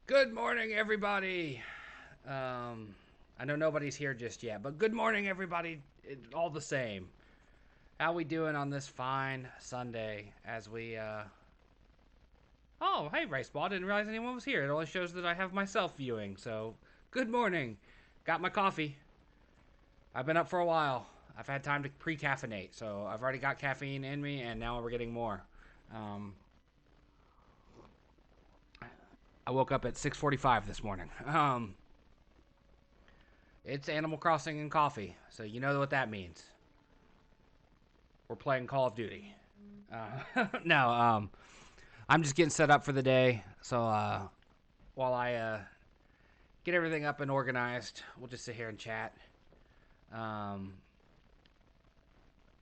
Good morning, everybody. I know nobody's here just yet, but good morning, everybody. All the same. How we doing on this fine Sunday? As we Oh, hey, Rice Ball. Didn't realize anyone was here. It only shows that I have myself viewing. So, good morning. Got my coffee. I've been up for a while. I've had time to pre-caffeinate, so I've already got caffeine in me, and now we're getting more. I woke up at 6:45 this morning. It's Animal Crossing and coffee, so you know what that means. We're playing Call of Duty. No, I'm just getting set up for the day, so while I get everything up and organized, we'll just sit here and chat.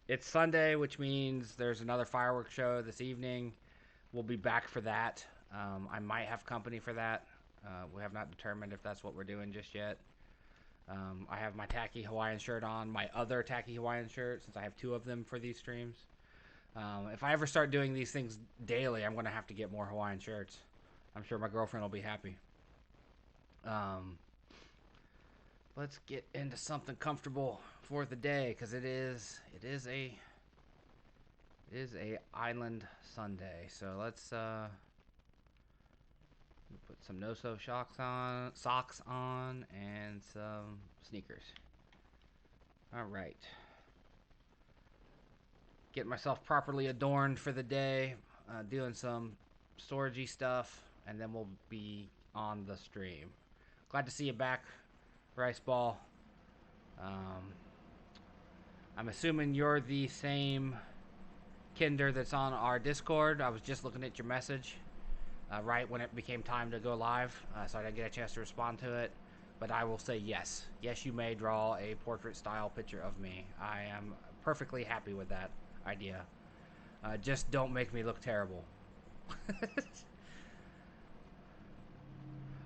It's Sunday, which means there's another fireworks show this evening. We'll be back for that. I might have company for that. We have not determined if that's what we're doing just yet. I have my tacky Hawaiian shirt on, my other tacky Hawaiian shirt, since I have two of them for these streams. If I ever start doing these things daily, I'm going to have to get more Hawaiian shirts. I'm sure my girlfriend will be happy. Let's get into something comfortable for the day, because it is a island Sunday. So let's put some no-so socks on, and some sneakers. All right. Get myself properly adorned for the day, doing some storagey stuff, and then we'll be on the stream. Glad to see you back, Rice Ball. I'm assuming you're the same Kinder that's on our Discord. I was just looking at your message right when it became time to go live, so I didn't get a chance to respond to it. But I will say yes. Yes, you may draw a portrait-style picture of me. I am perfectly happy with that idea. Just don't make me look terrible.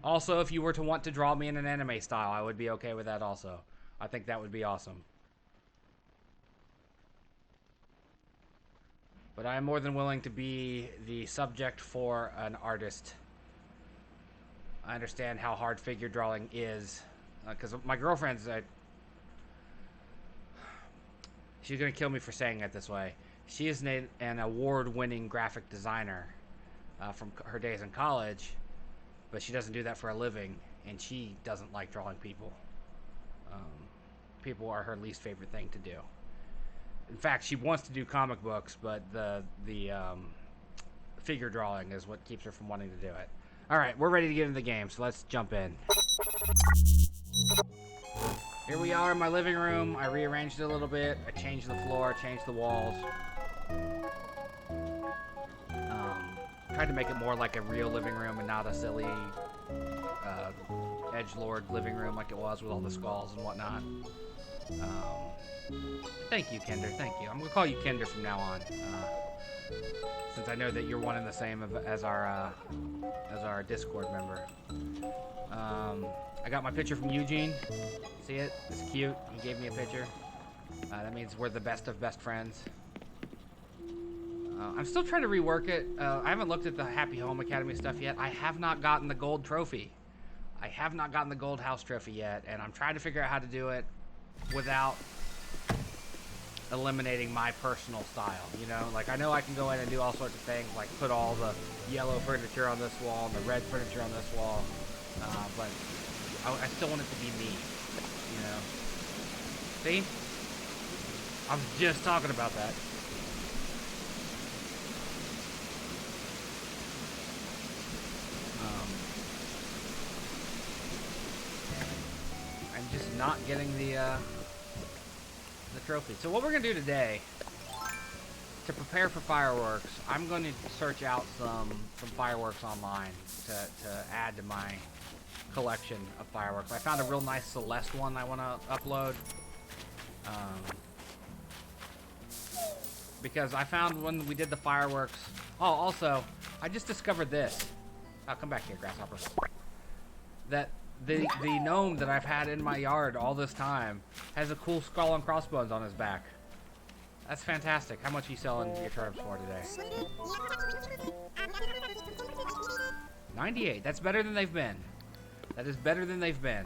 Also, if you were to want to draw me in an anime style, I would be okay with that also. I think that would be awesome. But I am more than willing to be the subject for an artist. I understand how hard figure drawing is, because my girlfriend's she's gonna kill me for saying it this way. She is an award-winning graphic designer from her days in college, but she doesn't do that for a living, and she doesn't like drawing people. People are her least favorite thing to do. In fact, she wants to do comic books, but the figure drawing is what keeps her from wanting to do it. All right, we're ready to get into the game, so let's jump in. Here we are in my living room. I rearranged it a little bit. I changed the floor, changed the walls. Tried to make it more like a real living room and not a silly edgelord living room like it was with all the skulls and whatnot. Thank you, Kinder. Thank you. I'm gonna call you Kinder from now on, since I know that you're one and the same as our Discord member. I got my picture from Eugene. See it? It's cute. He gave me a picture. That means we're the best of best friends. I'm still trying to rework it. I haven't looked at the Happy Home Academy stuff yet. I have not gotten the gold trophy. I have not gotten the gold house trophy yet, and I'm trying to figure out how to do it without eliminating my personal style, you know? Like, I know I can go in and do all sorts of things, like put all the yellow furniture on this wall and the red furniture on this wall, but I still want it to be me, you know? See? I was just talking about that. I'm just not getting the trophy. So what we're gonna do today, to prepare for fireworks, I'm going to search out some fireworks online to add to my collection of fireworks. I found a real nice Celeste one I want to upload. Because I found when we did the fireworks. Oh, also, I just discovered this. Oh, come back here, grasshopper. That the gnome that I've had in my yard all this time has a cool skull and crossbones on his back. That's fantastic. How much are you selling your turnips for today? 98. That's better than they've been. That is better than they've been.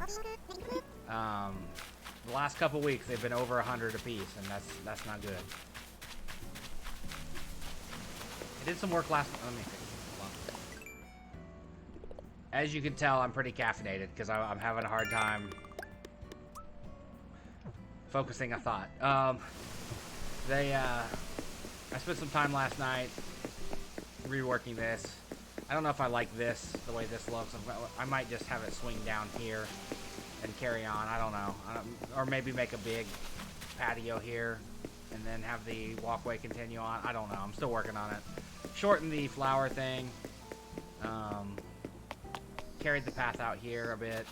The last couple weeks they've been over 100 apiece, and that's not good. I did some work last. Let me fix this. Hold on. As you can tell, I'm pretty caffeinated because I'm having a hard time focusing a thought. I spent some time last night reworking this. I don't know if I like this, the way this looks. I might just have it swing down here and carry on. I don't know. Or maybe make a big patio here and then have the walkway continue on. I don't know. I'm still working on it. Shorten the flower thing. Carried the path out here a bit.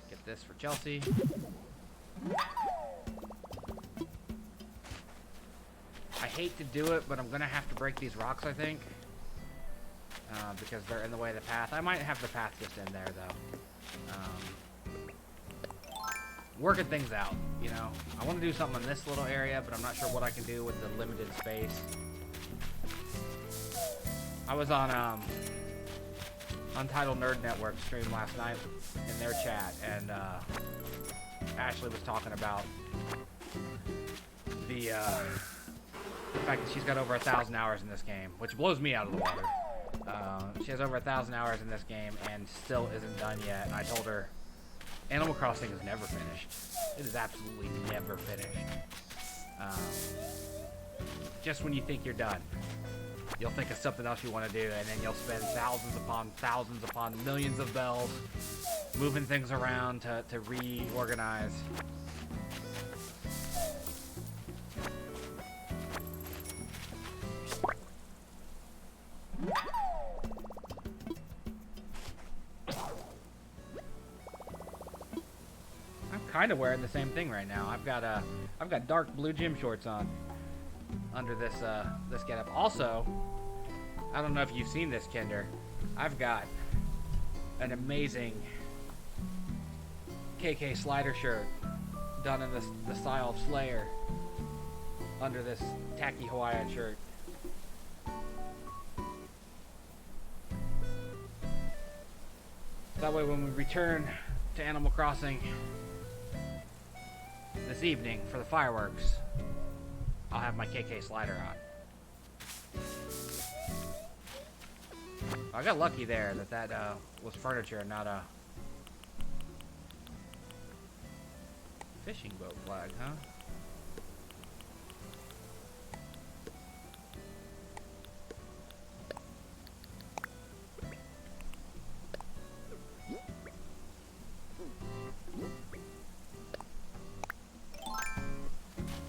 Get this for Chelsea. I hate to do it, but I'm gonna have to break these rocks, I think, because they're in the way of the path. I might have the path just in there, though. Working things out, you know. I want to do something in this little area, but I'm not sure what I can do with the limited space. I was on Untitled Nerd Network stream last night in their chat, and Ashley was talking about the fact that she's got over 1,000 hours in this game, which blows me out of the water. She has over 1,000 hours in this game and still isn't done yet. And I told her, Animal Crossing is never finished. It is absolutely never finished. Just when you think you're done, you'll think of something else you want to do, and then you'll spend thousands upon millions of bells moving things around to reorganize. I'm kind of wearing the same thing right now. I've got dark blue gym shorts on under this this getup. Also, I don't know if you've seen this, Kinder. I've got an amazing KK slider shirt done in the style of Slayer under this tacky Hawaiian shirt. That way when we return to Animal Crossing this evening for the fireworks, I'll have my KK slider on. I got lucky there that was furniture and not a fishing boat flag, huh?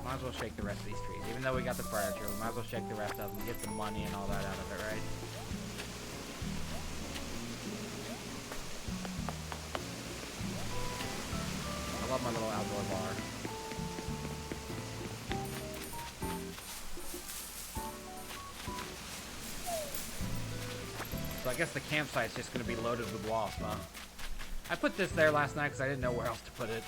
Might as well shake the rest of these trees. Even though we got the furniture, we might as well shake the rest of them, get the money and all that out of it, right? I love my little outdoor bar. So I guess the campsite's just going to be loaded with wasps, huh? I put this there last night because I didn't know where else to put it.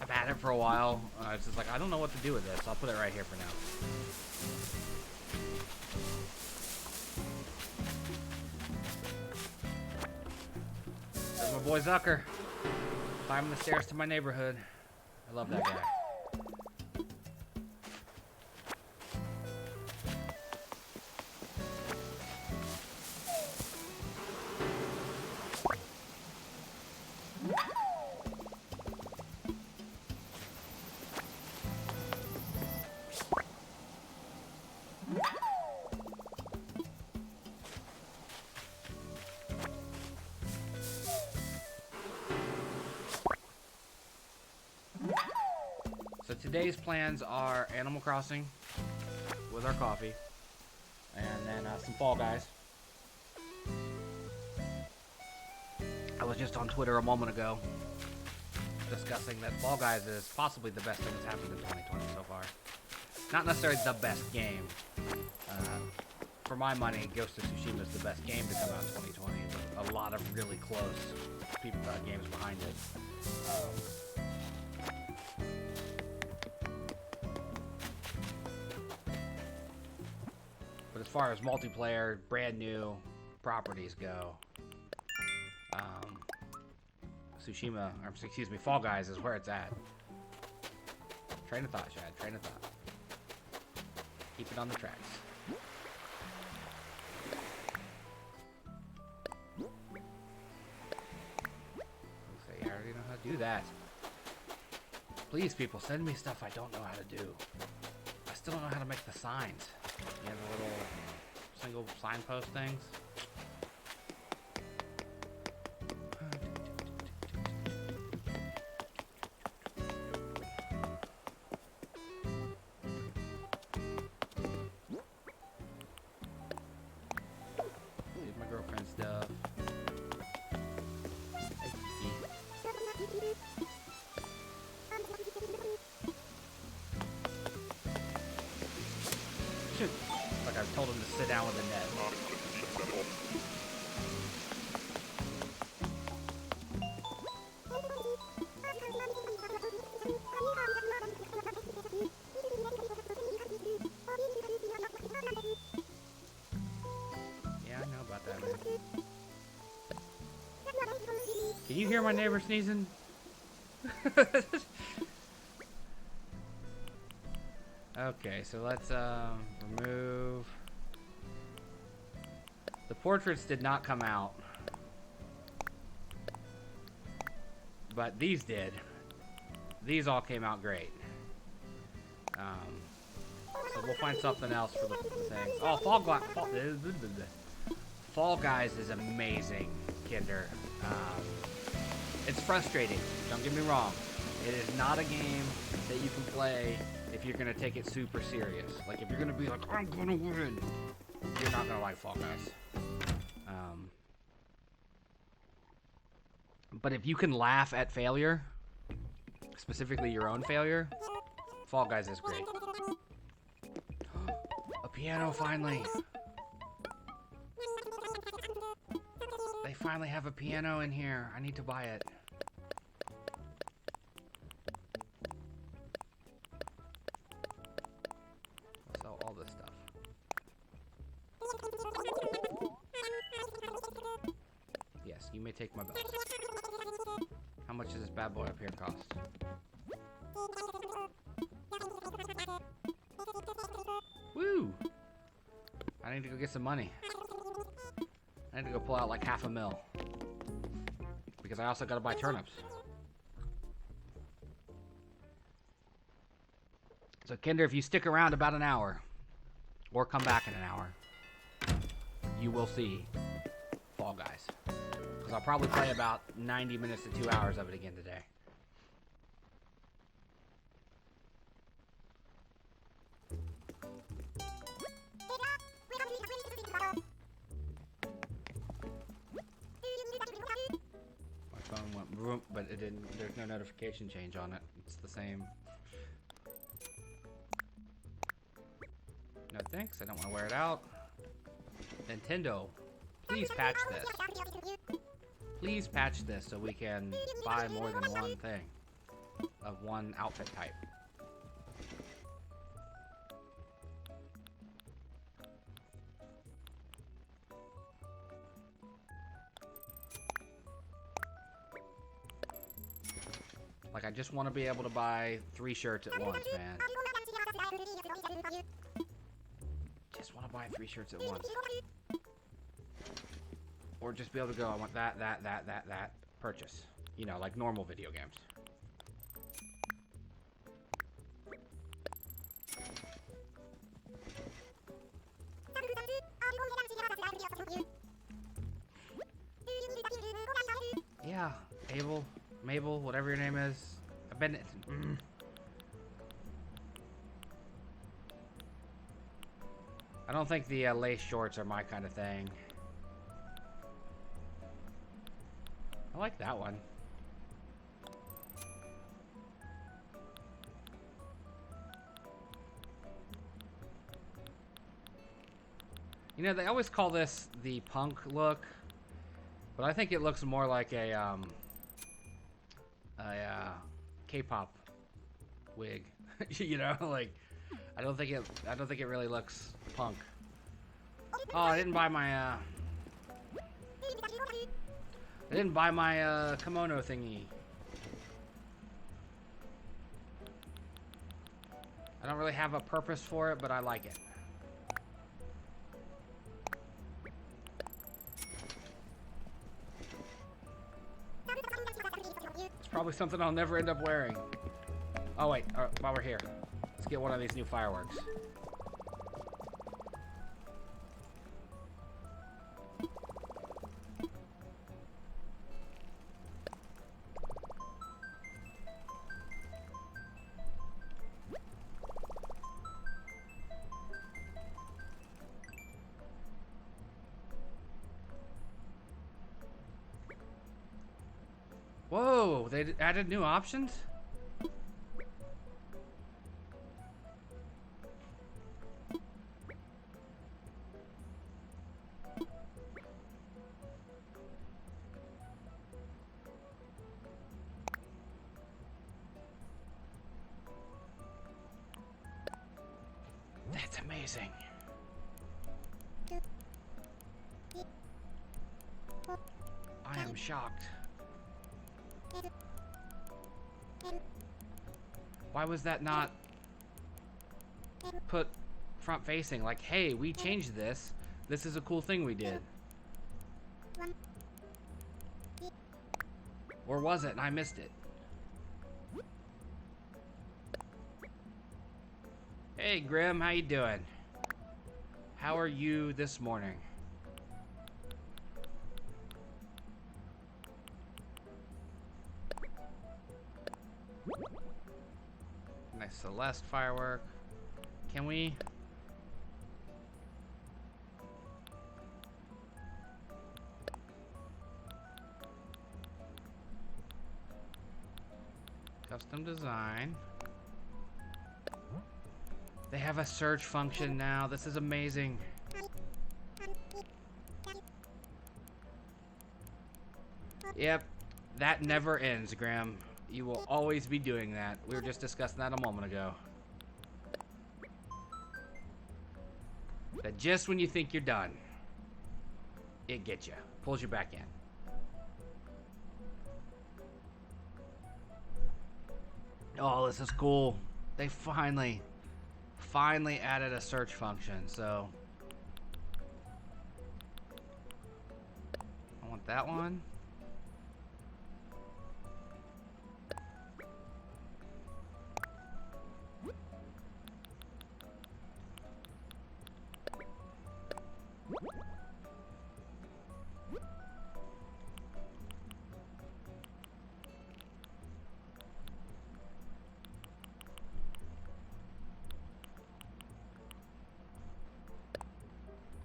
I've had it for a while. It's just like, I don't know what to do with this. I'll put it right here for now. There's my boy Zucker. Climbing the stairs to my neighborhood. I love that guy. So today's plans are Animal Crossing with our coffee, and then some Fall Guys. I was just on Twitter a moment ago discussing that Fall Guys is possibly the best thing that's happened in 2020 so far. Not necessarily the best game. For my money, Ghost of Tsushima is the best game to come out in 2020, but a lot of really close games behind it. But as far as multiplayer, brand new properties go, Tsushima, or excuse me, Fall Guys is where it's at. Train of thought, Shad. Train of thought. Keep it on the tracks. I already know how to do that. Please, people, send me stuff I don't know how to do. I still don't know how to make the signs. You have the little single signpost things. Leave my girlfriend's stuff. Like I've told him to sit down with the net. Yeah, I know about that, man. Can you hear my neighbor sneezing? Okay, so let's remove. The portraits did not come out, but these did. These all came out great. So we'll find something else for the things. Oh, Fall Guys is amazing, Kinder. It's frustrating. Don't get me wrong. It is not a game that you can play if you're gonna take it super serious. Like if you're gonna be like, I'm gonna win, you're not gonna like Fall Guys. But if you can laugh at failure, specifically your own failure, Fall Guys is great. A piano finally. They finally have a piano in here. I need to buy it. All this stuff. Yes, you may take my bells. How much does this bad boy up here cost? Woo! I need to go get some money. I need to go pull out like $500,000. Because I also gotta buy turnips. So Kinder, if you stick around about an hour, or come back in an hour, you will see Fall Guys. Because I'll probably play about 90 minutes to 2 hours of it again today. My phone went vroom, but it didn't. There's no notification change on it. It's the same. No thanks, I don't want to wear it out. Nintendo, please patch this. Please patch this so we can buy more than one thing of one outfit type. Like, I just want to be able to buy 3 shirts at once, man. Just want to buy 3 shirts at once. Or just be able to go, I want that, purchase. You know, like normal video games. Yeah, Mabel, whatever your name is. I've been... I don't think the lace shorts are my kind of thing. I like that one. You know, they always call this the punk look. But I think it looks more like a K-pop wig. You know, like I don't think it really looks punk. Oh, I didn't buy my kimono thingy. I don't really have a purpose for it, but I like it. It's probably something I'll never end up wearing. Oh wait, while we're here, let's get one of these new fireworks. Whoa, they added new options? That's amazing. I am shocked. Why was that not put front facing? Like, hey, we changed this. This is a cool thing we did. Or was it and I missed it? Hey, Grim, how you doing? How are you this morning? Nice Celeste firework. Can we? Custom design. They have a search function now. This is amazing. Yep, that never ends, Graham. You will always be doing that. We were just discussing that a moment ago. That just when you think you're done, it gets you. Pulls you back in. Oh, this is cool. They finally added a search function, so I want that one.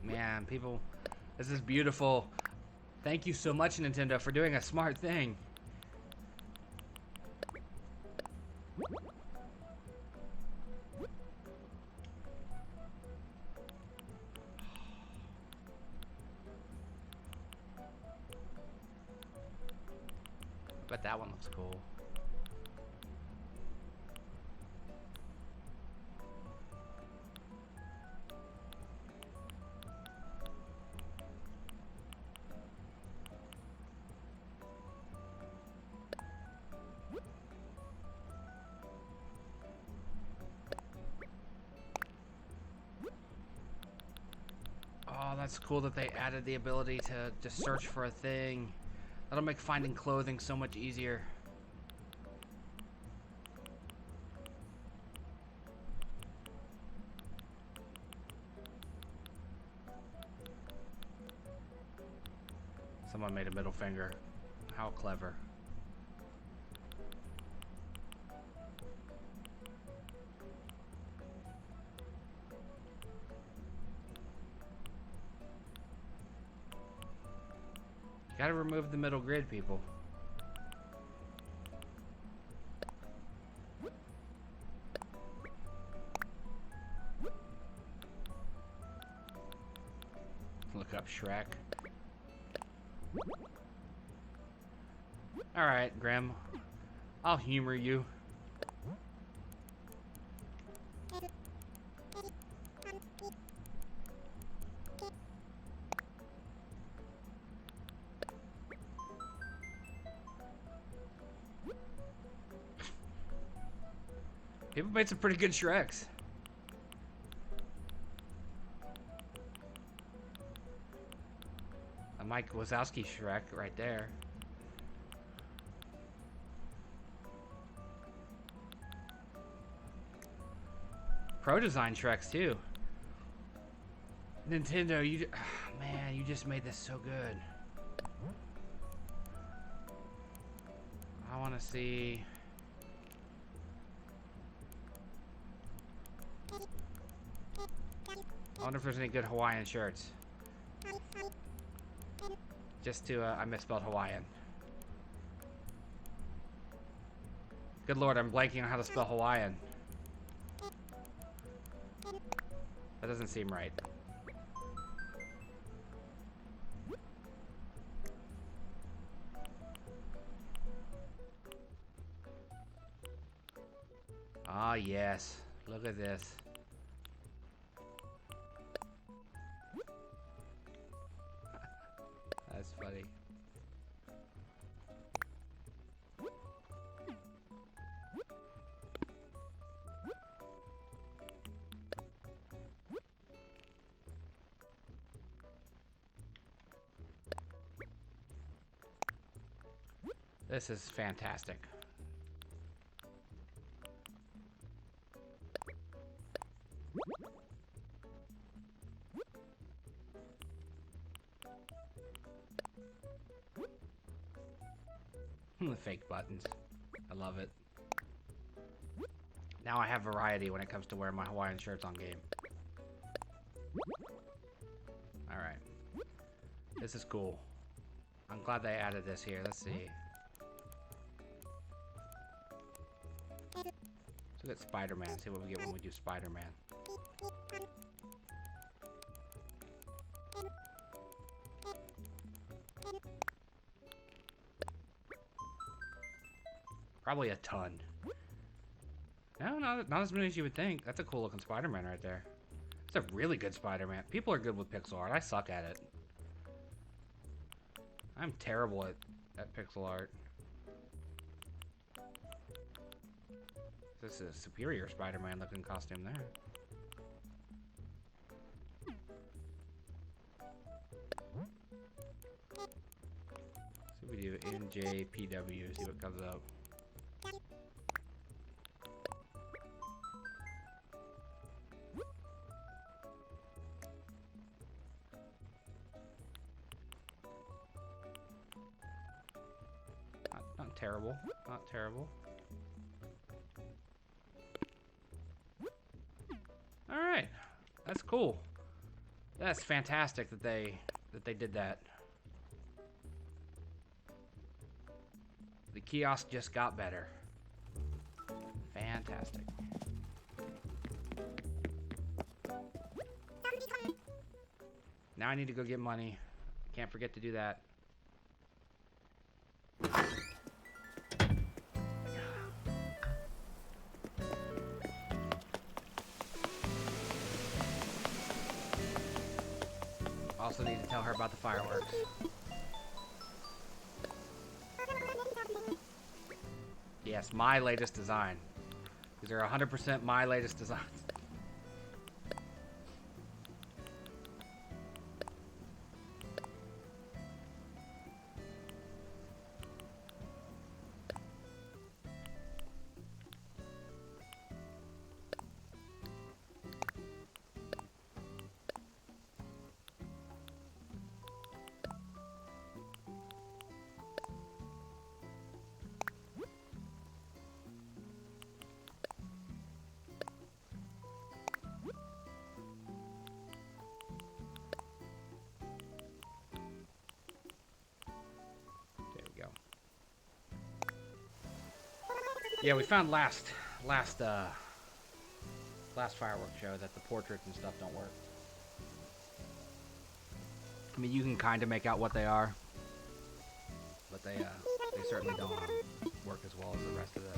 Man, people, this is beautiful. Thank you so much, Nintendo, for doing a smart thing. Bet that one looks cool. Oh, that's cool that they added the ability to just search for a thing. That'll make finding clothing so much easier. Someone made a middle finger. How clever. Gotta remove the middle grid, people. Look up Shrek. Alright, Grim. I'll humor you. People made some pretty good Shreks. A Mike Wazowski Shrek right there. Pro design Shreks too. Nintendo, man, you just made this so good. I want to see. I wonder if there's any good Hawaiian shirts. Just to, I misspelled Hawaiian. Good lord, I'm blanking on how to spell Hawaiian. That doesn't seem right. Ah, yes. Look at this. That's funny. This is fantastic. The fake buttons. I love it. Now I have variety when it comes to wearing my Hawaiian shirts on game. Alright. This is cool. I'm glad they added this here. Let's see. Let's look at Spider-Man. See what we get when we do Spider-Man. Probably a ton. No, not as many as you would think. That's a cool looking Spider-Man right there. It's a really good Spider-Man. People are good with pixel art. I suck at it. I'm terrible at pixel art. This is a superior Spider-Man looking costume there. See if we do NJPW, see what comes up. Not terrible. Not terrible. All right, that's cool. That's fantastic that they did that. The kiosk just got better. Fantastic. Now I need to go get money. Can't forget to do that. Also need to tell her about the fireworks. Yes, my latest design. These are 100% my latest designs. Yeah, we found last fireworks show that the portraits and stuff don't work. I mean, you can kind of make out what they are, but they they certainly don't work as well as the rest of it.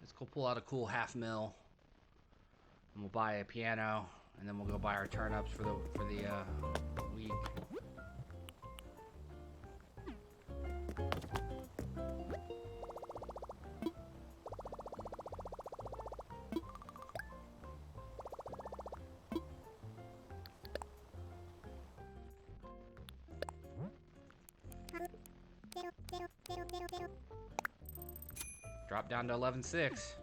Let's go pull out a cool half mil, and we'll buy a piano, and then we'll go buy our turnips for the week. Drop down to 11.6.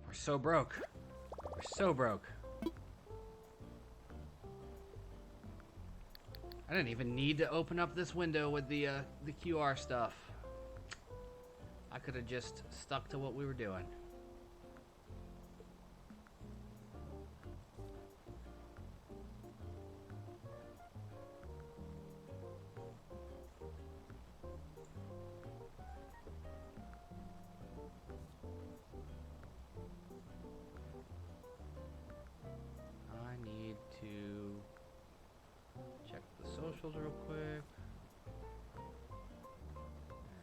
We're so broke. We're so broke. I didn't even need to open up this window with the QR stuff. I could have just stuck to what we were doing. Real quick.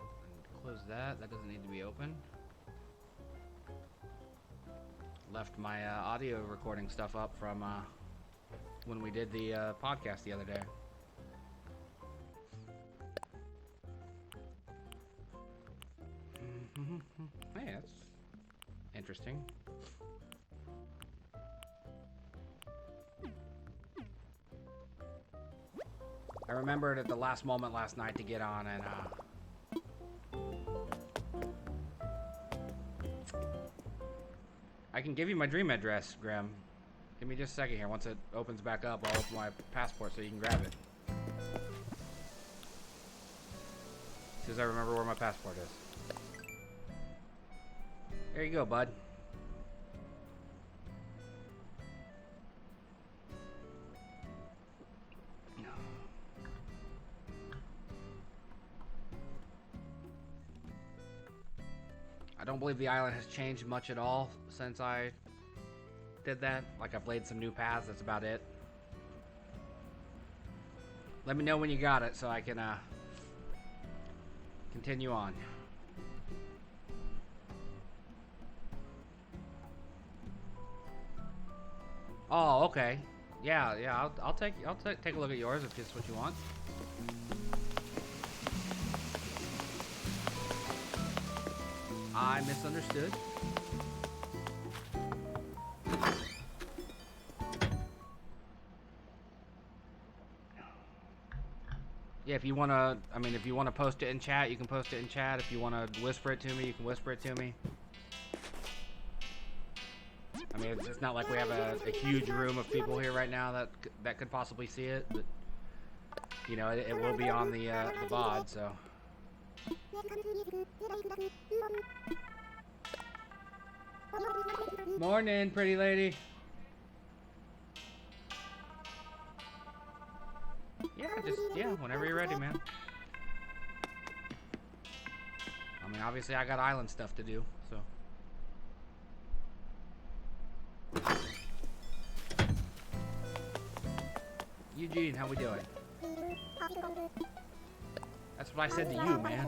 And close that. That doesn't need to be open. Left my audio recording stuff up from when we did the podcast the other day. Hey, that's interesting. I remembered at the last moment last night to get on and I can give you my dream address, Grim. Give me just a second here. Once it opens back up, I'll open my passport so you can grab it. As soon as I remember where my passport is. There you go, bud. I don't believe the island has changed much at all since I did that. Like, I've laid some new paths, that's about it. Let me know when you got it so I can continue on. Oh, okay. Yeah, I'll take a look at yours if it's what you want. I misunderstood. Yeah, if you want to, if you want to post it in chat, you can post it in chat. If you want to whisper it to me, you can whisper it to me. It's not like we have a huge room of people here right now that could possibly see it, but, you know, it will be on the VOD, so. Morning, pretty lady. Yeah, whenever you're ready, man. Obviously I got island stuff to do, so. Eugene, how we doing? That's what I said to you, man.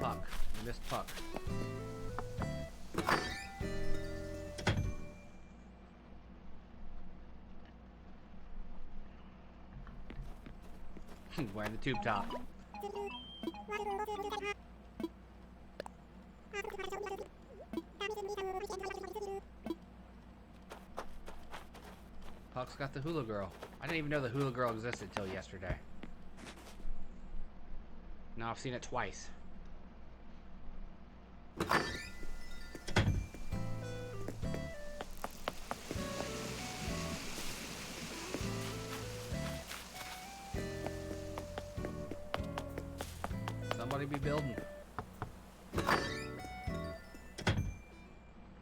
Puck. You missed Puck. Wearing the tube top. Puck's got the hula girl. I didn't even know the hula girl existed till yesterday. Now I've seen it twice. really be building.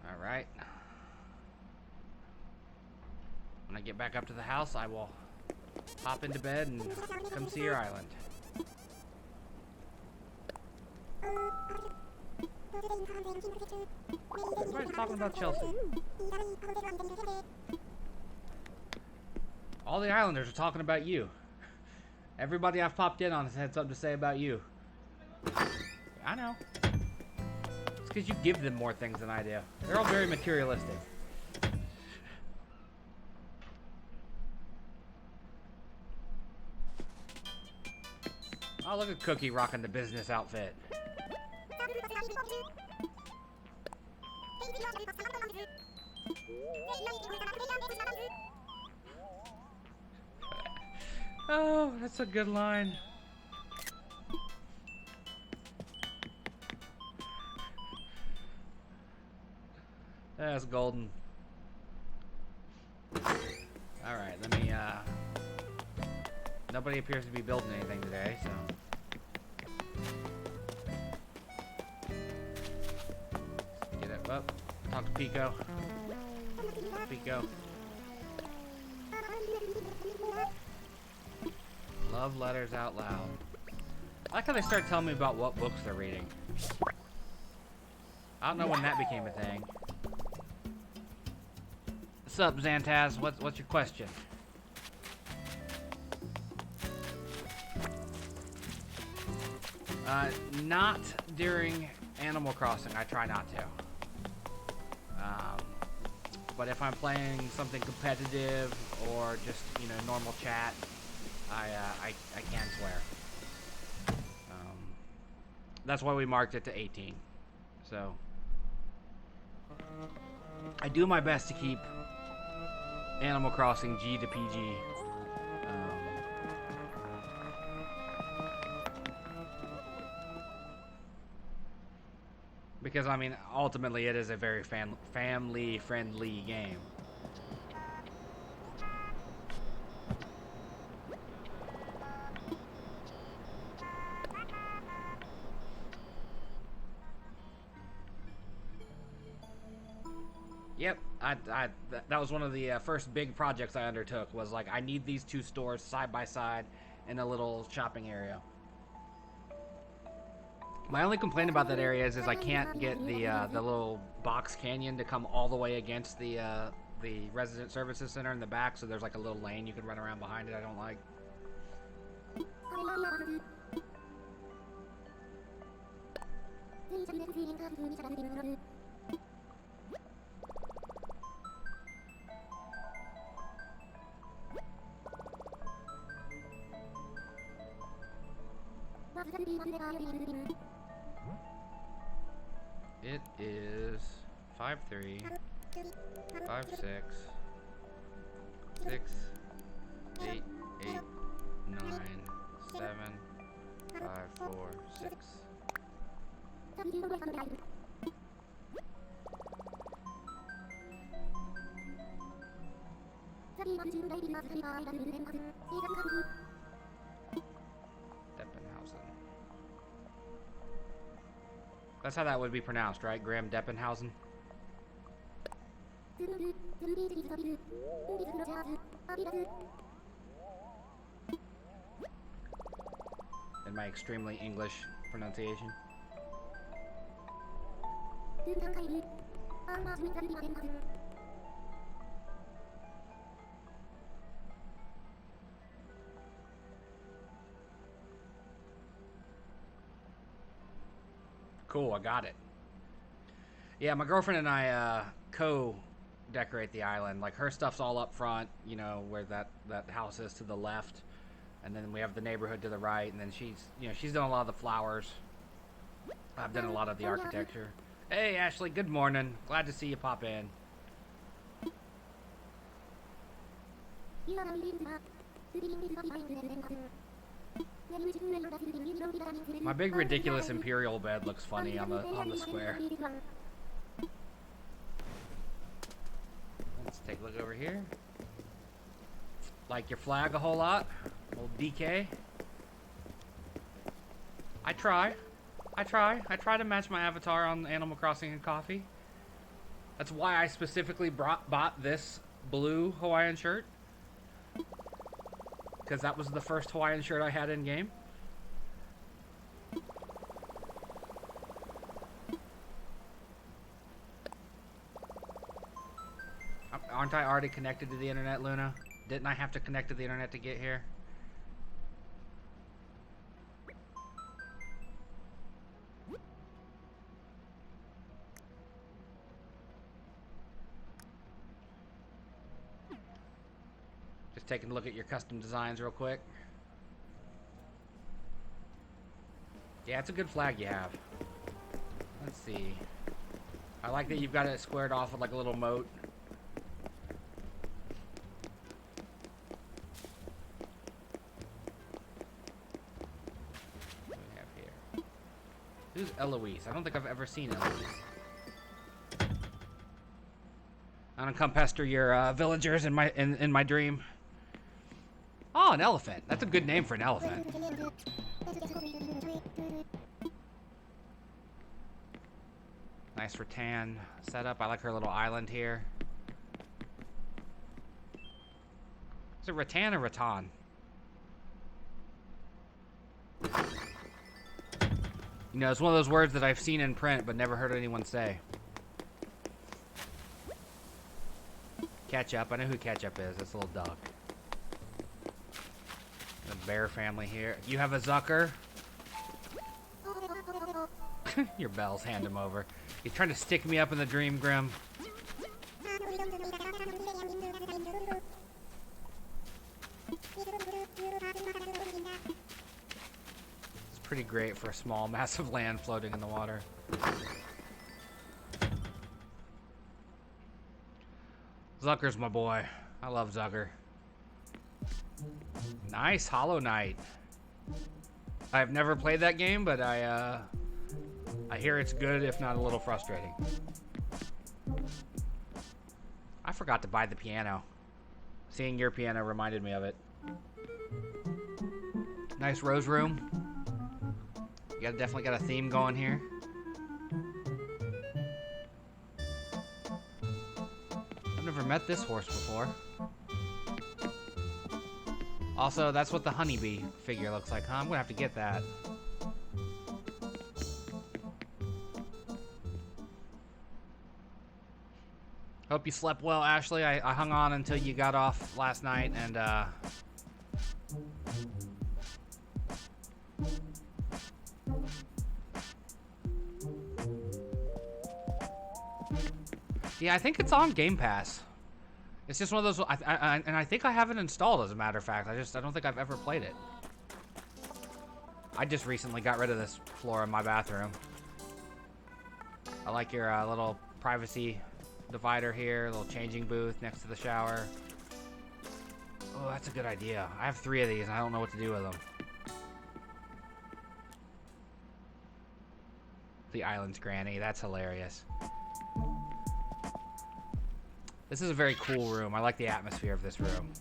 Alright. When I get back up to the house, I will hop into bed and come see your island. Everybody's talking about Chelsea. All the islanders are talking about you. Everybody I've popped in on has had something to say about you. I know. It's because you give them more things than I do. They're all very materialistic. Oh, look at Cookie rocking the business outfit. Oh, that's a good line. That's golden. Alright, let me, nobody appears to be building anything today, so. Get it up. Talk to Pico. Pico. Love letters out loud. I like how they start telling me about what books they're reading. I don't know when that became a thing. What's up, Xantaz? What's your question? Not during Animal Crossing. I try not to. But if I'm playing something competitive or just, you know, normal chat, I can swear. That's why we marked it to 18. So I do my best to keep Animal Crossing G to PG. Because, I mean, ultimately it is a very family-friendly game. Yep, that was one of the first big projects I undertook, was like, I need these two stores side by side in a little shopping area. My only complaint about that area is I can't get the little box canyon to come all the way against the resident services center in the back, so there's like a little lane you can run around behind it I don't like. It is 5-3, 5-6, 6, 8, 8, 9, 7, 5, 4, 6. That's how that would be pronounced, right? Graham Deppenhausen? In my extremely English pronunciation. Cool, I got it. Yeah, my girlfriend and I co-decorate the island. Like, her stuff's all up front, you know, where that house is to the left. And then we have the neighborhood to the right. And then she's done a lot of the flowers. I've done a lot of the architecture. Hey, Ashley, good morning. Glad to see you pop in. My big ridiculous imperial bed looks funny on the square. Let's take a look over here. Like your flag a whole lot? Old DK. I try. I try. I try to match my avatar on Animal Crossing and coffee. That's why I specifically bought this blue Hawaiian shirt. Because that was the first Hawaiian shirt I had in game. Aren't I already connected to the internet, Luna? Didn't I have to connect to the internet to get here? Just taking a look at your custom designs real quick. Yeah, it's a good flag you have. Let's see. I like that you've got it squared off with like a little moat. What do we have here? Who's Eloise? I don't think I've ever seen Eloise. I'm gonna come pester your villagers in my dream. Oh, an elephant. That's a good name for an elephant. Nice rattan setup. I like her little island here. Is it rattan or rattan? You know, it's one of those words that I've seen in print but never heard anyone say. Ketchup. I know who Ketchup is. It's a little duck. The bear family here. You have a Zucker? Your bells, hand him over. He's trying to stick me up in the dream, Grim. It's pretty great for a small, massive land floating in the water. Zucker's my boy. I love Zucker. Nice, Hollow Knight. I've never played that game, but I hear it's good, if not a little frustrating. I forgot to buy the piano. Seeing your piano reminded me of it. Nice rose room. You definitely got a theme going here. I've never met this horse before. Also, that's what the honeybee figure looks like, huh? I'm gonna have to get that. Hope you slept well, Ashley. I hung on until you got off last night, and yeah, I think it's on Game Pass. It's just one of those, and I think I have it installed, as a matter of fact. I don't think I've ever played it. I just recently got rid of this floor in my bathroom. I like your little privacy divider here, a little changing booth next to the shower. Oh, that's a good idea. I have 3 of these, and I don't know what to do with them. The island's granny. That's hilarious. This is a very cool room. I like the atmosphere of this room.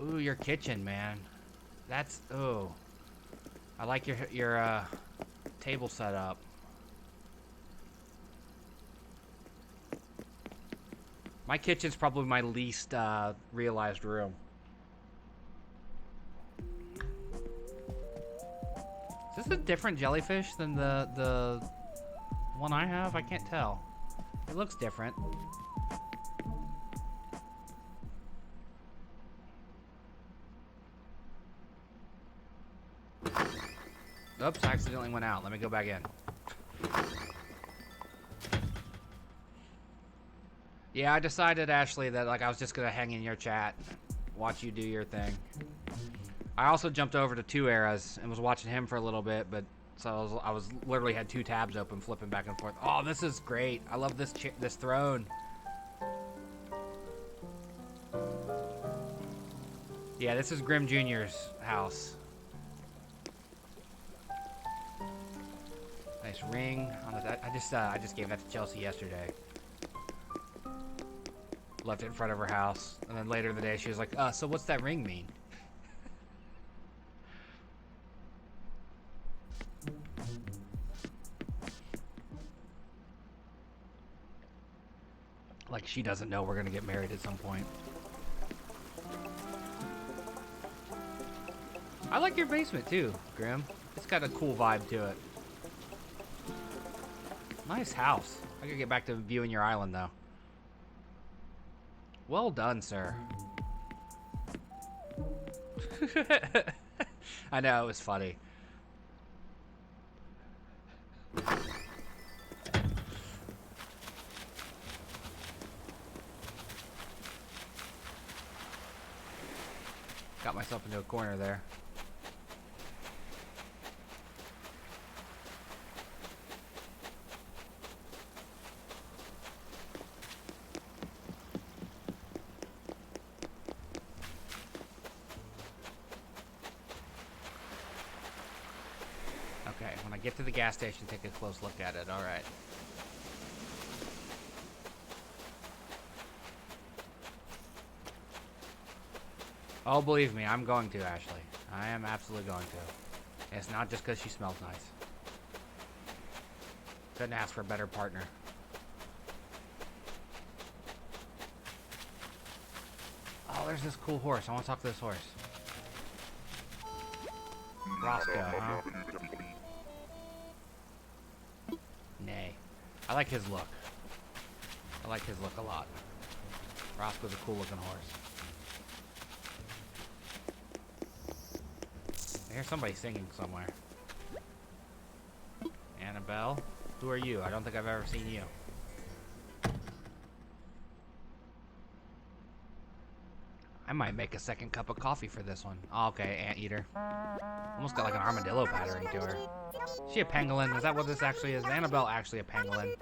Ooh, your kitchen, man. That's, ooh. I like your table setup. My kitchen's probably my least realized room. Is this a different jellyfish than the one I have? I can't tell. It looks different. Oops, I accidentally went out. Let me go back in. Yeah, I decided, Ashley, that like I was just gonna hang in your chat, watch you do your thing. I also jumped over to 2 Eras and was watching him for a little bit, but so I was literally had 2 tabs open, flipping back and forth. Oh, this is great! I love this throne. Yeah, this is Grim Jr.'s house. Nice ring on the. I just gave that to Chelsea yesterday. Left it in front of her house, and then later in the day she was like, so what's that ring mean?" Like she doesn't know we're gonna get married at some point. I like your basement too, Grim. It's got a cool vibe to it. Nice house. I gotta get back to viewing your island though. Well done, sir. I know, it was funny. Got myself into a corner there. Okay, when I get to the gas station, take a close look at it. All right. Oh, believe me, I'm going to, Ashley. I am absolutely going to. And it's not just because she smells nice. Couldn't ask for a better partner. Oh, there's this cool horse. I want to talk to this horse. Roscoe, huh? Nay. I like his look. I like his look a lot. Roscoe's a cool looking horse. I hear somebody singing somewhere. Annabelle? Who are you? I don't think I've ever seen you. I might make a second cup of coffee for this one. Oh, okay, anteater. Almost got like an armadillo pattern to her. Is she a pangolin? Is that what this actually is? Is Annabelle actually a pangolin?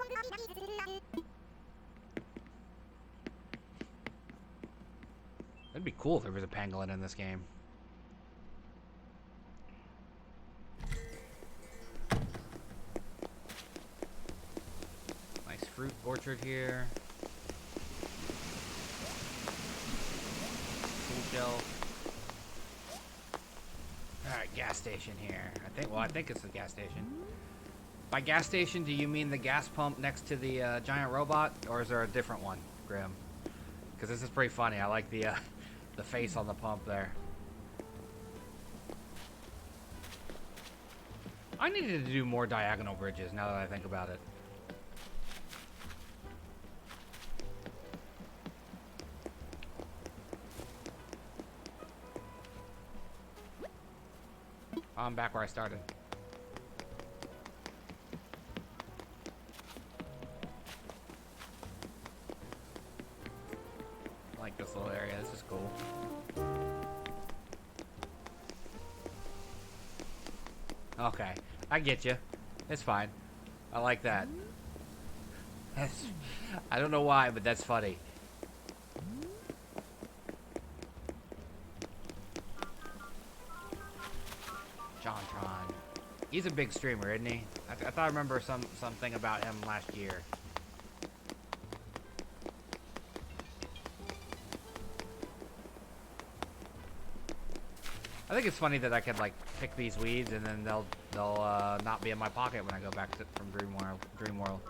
It'd be cool if there was a pangolin in this game. Nice fruit orchard here. Alright, gas station here. I think it's the gas station. By gas station, do you mean the gas pump next to the giant robot? Or is there a different one, Grim? Because this is pretty funny. I like the face on the pump there. I needed to do more diagonal bridges now that I think about it. I'm back where I started. I like this little area. This is cool. Okay, I get you. It's fine. I like that. I don't know why, but that's funny. JonTron. He's a big streamer, isn't he? I thought I remember something about him last year. I think it's funny that I could like pick these weeds and then they'll not be in my pocket when I go back from Dreamworld.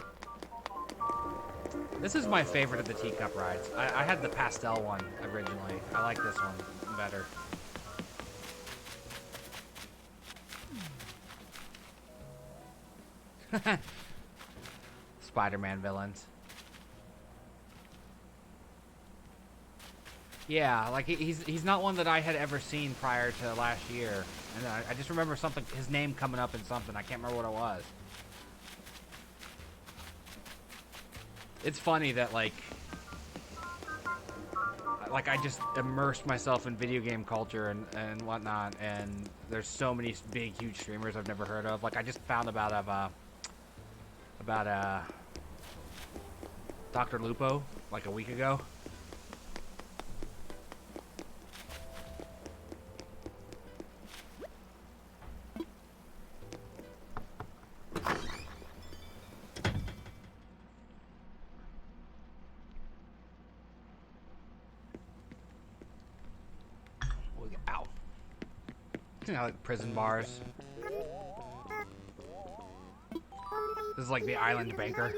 This is my favorite of the teacup rides. I had the pastel one originally. I like this one better. Spider-Man villains. Yeah, like he's not one that I had ever seen prior to last year, and I just remember something, his name coming up in something. I can't remember what it was. It's funny that like I just immersed myself in video game culture and whatnot, and there's so many big huge streamers I've never heard of. Like I just found about Dr. Lupo like a week ago. Like prison bars. This is like the island banker.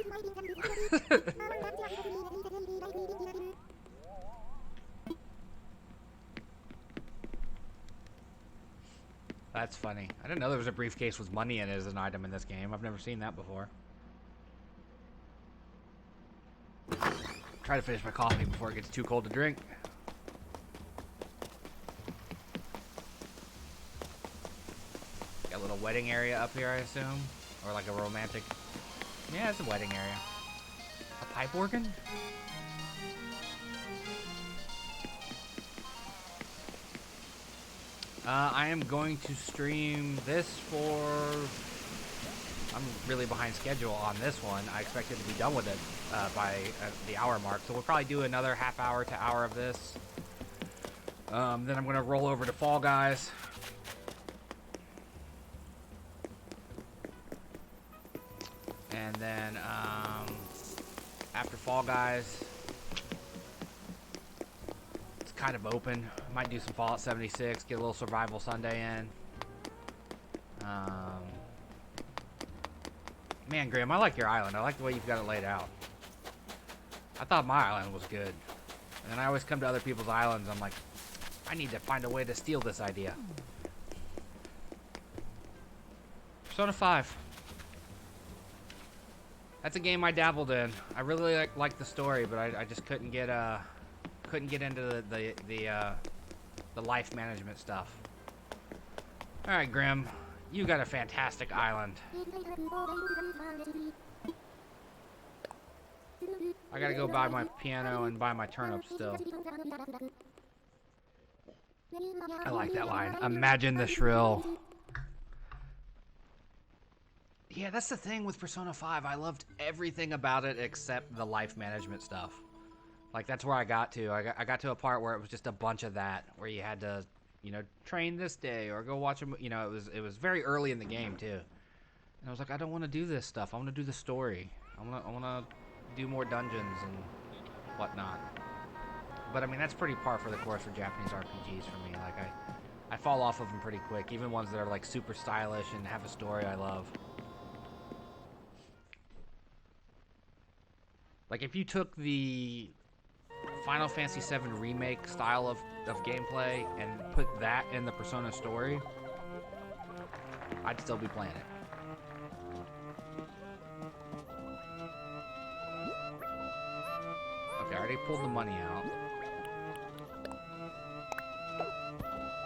That's funny. I didn't know there was a briefcase with money in it as an item in this game. I've never seen that before. Try to finish my coffee before it gets too cold to drink. Got a little wedding area up here, I assume? Or like a romantic... Yeah, it's a wedding area. A pipe organ? I am going to stream this for... I'm really behind schedule on this one. I expected to be done with it by the hour mark. So we'll probably do another half hour to hour of this. Then I'm going to roll over to Fall Guys. And then after Fall Guys, it's kind of open. Might do some Fallout 76, get a little Survival Sunday in. Man, Graham, I like your island. I like the way you've got it laid out. I thought my island was good. And I always come to other people's islands, I'm like, I need to find a way to steal this idea. Persona 5. That's a game I dabbled in. I really liked the story, but I just couldn't get into the life management stuff. All right, Grim, you got a fantastic island. I gotta go buy my piano and buy my turnips still. I like that line. Imagine the shrill. Yeah, that's the thing with Persona 5. I loved everything about it except the life management stuff. Like, that's where I got to. I got to a part where it was just a bunch of that, where you had to, you know, train this day or go watch a, you know, it was very early in the game too. And I was like, I don't want to do this stuff. I want to do the story. I want to do more dungeons and whatnot. But I mean, that's pretty par for the course for Japanese RPGs for me. Like, I fall off of them pretty quick, even ones that are like super stylish and have a story I love. Like, if you took the Final Fantasy VII Remake style of gameplay and put that in the Persona story, I'd still be playing it. Okay, I already pulled the money out.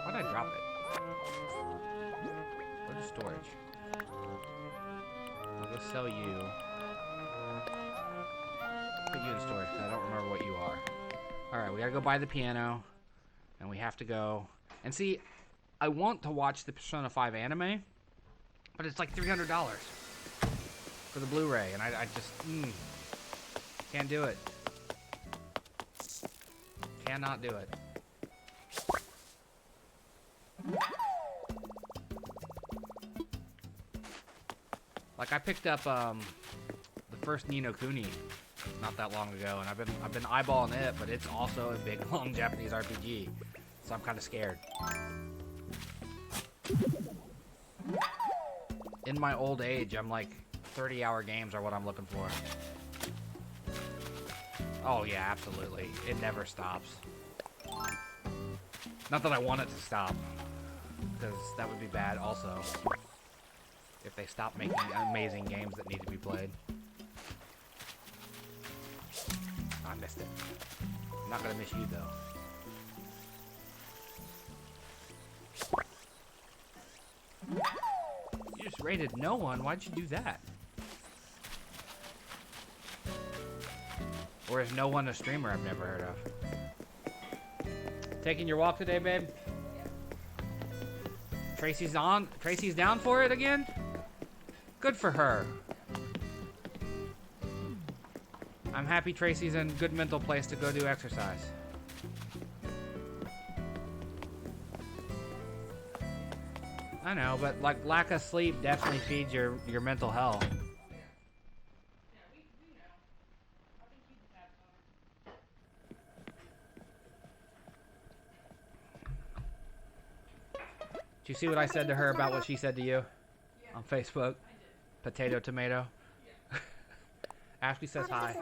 Why'd I drop it? Go to storage. I'll go sell you. Put you in storage because I don't remember what you are. Alright, we gotta go buy the piano. And we have to go. And see, I want to watch the Persona 5 anime, but it's like $300 for the Blu-ray. And I just, can't do it. Cannot do it. Like, I picked up the first Ni no Kuni not that long ago, and I've been eyeballing it, but it's also a big long Japanese RPG, so I'm kind of scared. In my old age, I'm like 30-hour games are what I'm looking for. Oh yeah, absolutely. It never stops. Not that I want it to stop, because that would be bad also if they stop making amazing games that need to be played. I missed it. I'm not gonna miss you though. You just rated no one. Why'd you do that? Or is no one a streamer I've never heard of? Taking your walk today, babe? Tracy's on. Tracy's down for it again? Good for her. I'm happy Tracy's in good mental place to go do exercise. I know, but like lack of sleep definitely feeds your mental health. Did you see what I said to her about what she said to you on Facebook? Potato, tomato. Ashley says hi.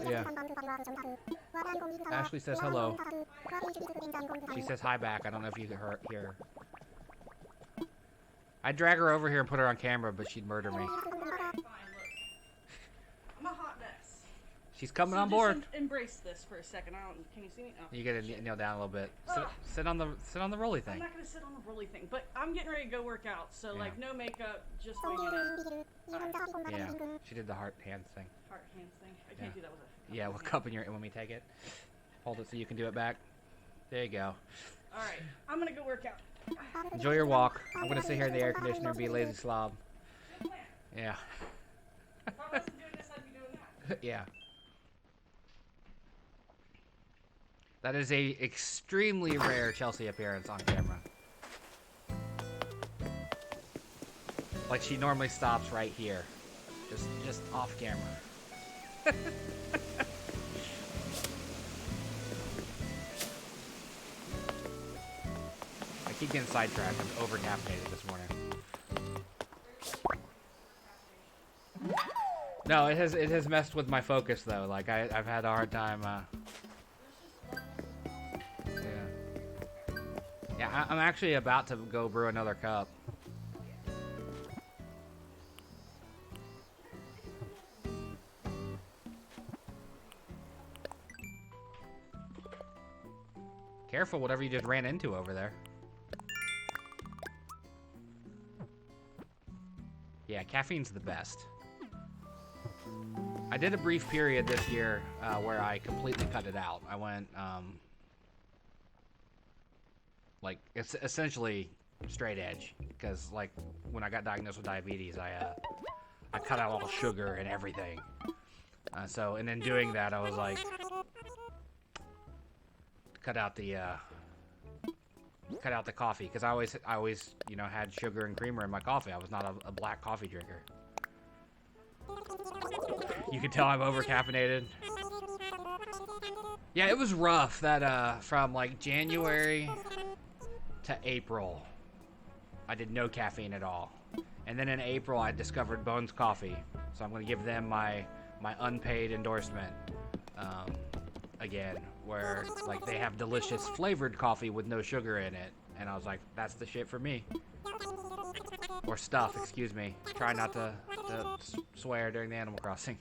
Yeah. Ashley says hello. She says hi back. I don't know if you can hear her. I'd drag her over here and put her on camera, but she'd murder me. I'm a hot mess. She's coming on board. Embrace this for a second. Can you see me? Oh. You gotta kneel down a little bit. Sit on the rolly thing. I'm not gonna sit on the rolly thing, but I'm getting ready to go work out. So like no makeup, just winging it. Yeah, she did the heart hands thing. Heart hands thing. I can't do that with a. Yeah, well, cup in your. When we take it, hold it so you can do it back. There you go. All right, I'm gonna go work out. Enjoy your walk. I'm gonna sit here in the air conditioner and be a lazy slob. Yeah. If I wasn't doing this, I'd be doing that. Yeah. That is a extremely rare Chelsea appearance on camera. Like she normally stops right here, just off camera. I keep getting sidetracked. I'm over caffeinated this morning. No, it has messed with my focus though. Like I've had a hard time. Yeah, I'm actually about to go brew another cup. Careful, whatever you just ran into over there. Yeah, caffeine's the best. I did a brief period this year where I completely cut it out. I went, like, it's essentially straight edge. Because, like, when I got diagnosed with diabetes, I cut out all sugar and everything. And in doing that, I was like, cut out the coffee. Because I always, you know, had sugar and creamer in my coffee. I was not a black coffee drinker. You can tell I'm over caffeinated. Yeah, it was rough that from like January to April I did no caffeine at all. And then in April I discovered Bones Coffee. So I'm going to give them my unpaid endorsement again, where like they have delicious flavored coffee with no sugar in it. And I was like, that's the shit for me. Or stuff, excuse me. Try not to swear during the Animal Crossing.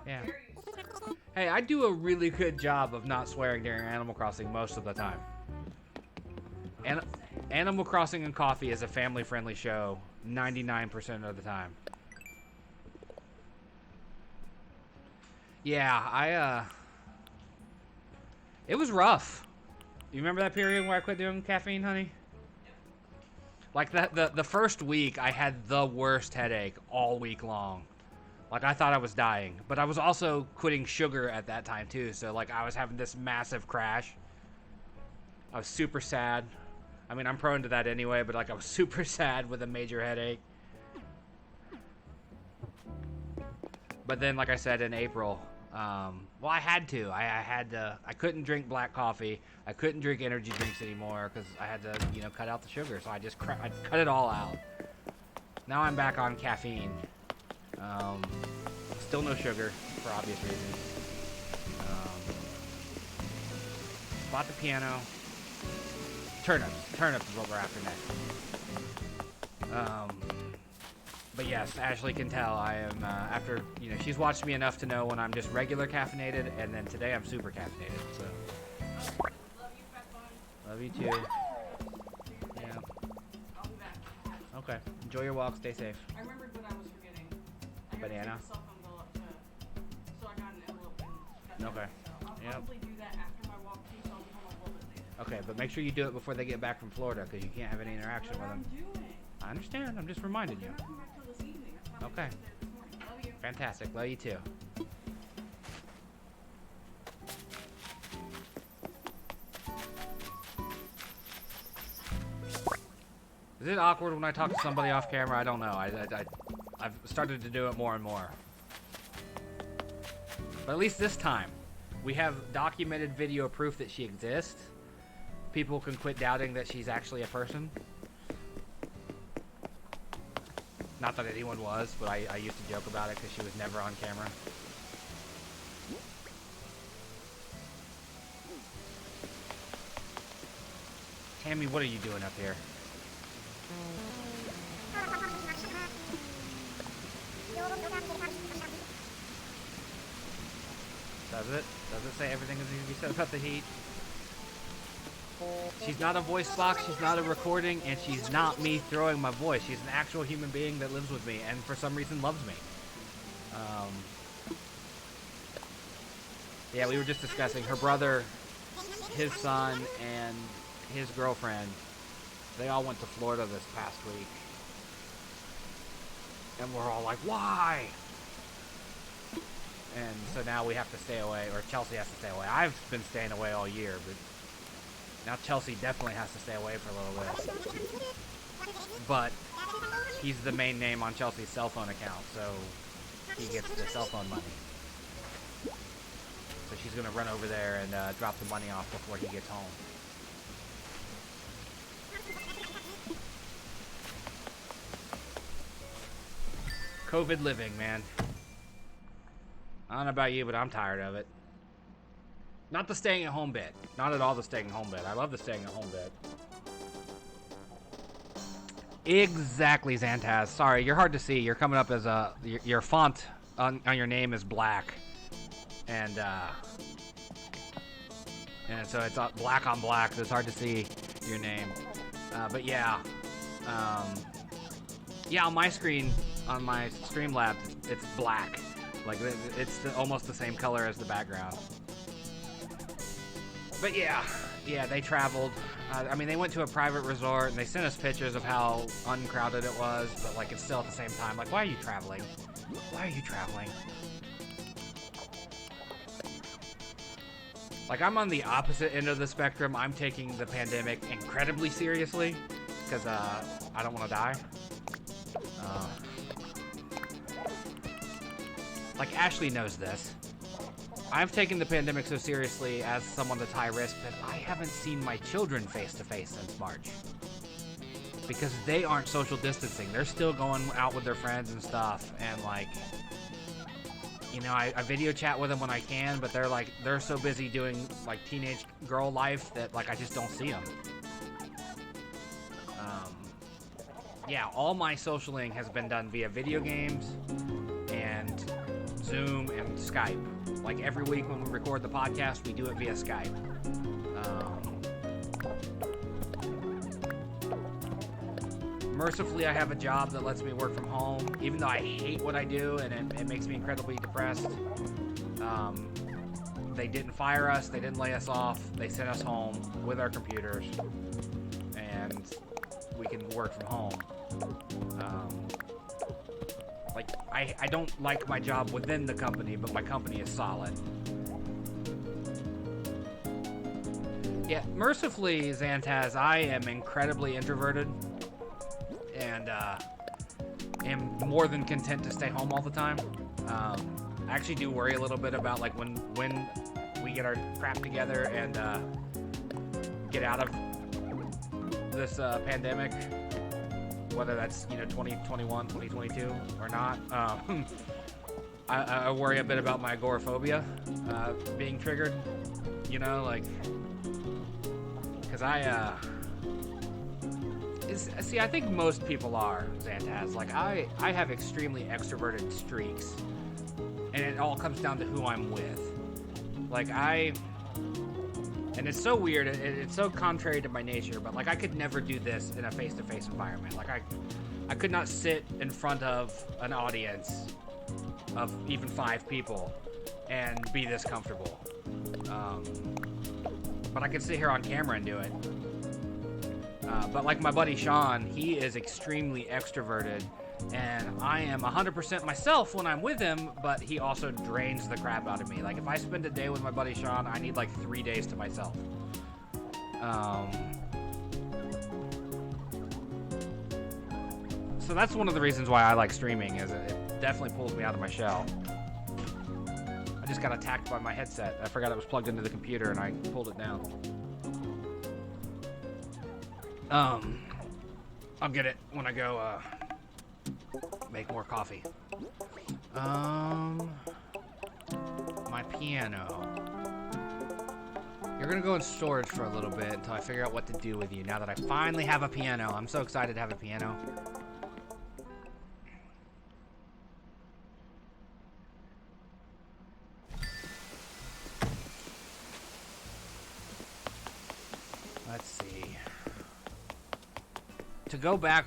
Yeah. Hey, I do a really good job of not swearing during Animal Crossing most of the time. And Animal Crossing and Coffee is a family-friendly show 99% of the time. Yeah, it was rough. You remember that period where I quit doing caffeine, honey? Like the first week, I had the worst headache all week long. Like I thought I was dying, but I was also quitting sugar at that time too. So like I was having this massive crash. I was super sad. I mean, I'm prone to that anyway, but like I was super sad with a major headache. But then, like I said, in April, well, I had to. I couldn't drink black coffee. I couldn't drink energy drinks anymore because I had to, you know, cut out the sugar. So I just I cut it all out. Now I'm back on caffeine. Still no sugar for obvious reasons. Bought the piano. Turnips is what we're after next. But yes, Ashley can tell I am, after, you know, she's watched me enough to know when I'm just regular caffeinated, and then today I'm super caffeinated, so. Love you too. Yeah. Okay. Enjoy your walk, stay safe. I remembered what I was forgetting. Banana? So I got an envelope and got Okay. So I'll probably do that after my walk too, so I'll be home a little bit later. Okay, but make sure you do it before they get back from Florida, because you can't have any interaction with them. I understand, I'm just reminding you. Okay. Fantastic. Love you too. Is it awkward when I talk to somebody off camera? I don't know. I've started to do it more and more. But at least this time, we have documented video proof that she exists. people can quit doubting that she's actually a person. Not that anyone was, but I used to joke about it because she was never on camera. Tammy, what are you doing up here? Does it? Does it say everything that needs to be said about the heat? She's not a voice box, she's not a recording, and she's not me throwing my voice. She's an actual human being that lives with me and for some reason loves me. Yeah, we were just discussing her brother, his son, and his girlfriend. They all went to Florida this past week. And we're all like, why? And so now we have to stay away, or Chelsea has to stay away. I've been staying away all year, but now Chelsea definitely has to stay away for a little bit. But he's the main name on Chelsea's cell phone account, so he gets the cell phone money. So she's going to run over there and drop the money off before he gets home. COVID living, man. I don't know about you, but I'm tired of it. Not the staying at home bit. Not at all the staying at home bit. I love the staying at home bit. Exactly, Xantaz. Sorry, you're hard to see. You're coming up as a... Your font on your name is black. And so it's black on black, so it's hard to see your name. But yeah. Yeah, on my screen, on my Streamlabs, it's black. Like, it's almost the same color as the background. But yeah, they traveled. I mean, they went to a private resort, and they sent us pictures of how uncrowded it was, but, like, it's still at the same time. Like, why are you traveling? Why are you traveling? Like, I'm on the opposite end of the spectrum. I'm taking the pandemic incredibly seriously, because, I don't want to die. Like, Ashley knows this. I've taken the pandemic so seriously as someone that's high risk that I haven't seen my children face to face since March. Because they aren't social distancing. They're still going out with their friends and stuff. And, like, you know, I video chat with them when I can, but they're so busy doing, like, teenage girl life that, like, I just don't see them. Yeah, all my socialing has been done via video games and Zoom and Skype. Like, every week when we record the podcast, we do it via Skype. Mercifully, I have a job that lets me work from home, even though I hate what I do and it makes me incredibly depressed. They didn't fire us, they didn't lay us off, they sent us home with our computers, and we can work from home. Like, I don't like my job within the company, but my company is solid. Yeah, mercifully, Xantaz, I am incredibly introverted, and am more than content to stay home all the time. I actually do worry a little bit about, like, when we get our crap together and get out of this pandemic, whether that's, you know, 2021, 2022 or not. I worry a bit about my agoraphobia being triggered, you know, like, because see, I think most people are, Xantaz. Like, I have extremely extroverted streaks, and it all comes down to who I'm with. Like, and it's so weird, it's so contrary to my nature, but, like, I could never do this in a face-to-face environment. Like, I could not sit in front of an audience of even 5 people and be this comfortable. But I could sit here on camera and do it. But like my buddy Sean, he is extremely extroverted, and I am 100% myself when I'm with him, but he also drains the crap out of me. Like, if I spend a day with my buddy Sean, I need like 3 days to myself. So that's one of the reasons why I like streaming, is it definitely pulls me out of my shell. I just got attacked by my headset. I forgot it was plugged into the computer and I pulled it down. Um, I'll get it when I go, make more coffee. My piano. You're gonna go in storage for a little bit until I figure out what to do with you now that I finally have a piano. I'm so excited to have a piano. Let's see. To go back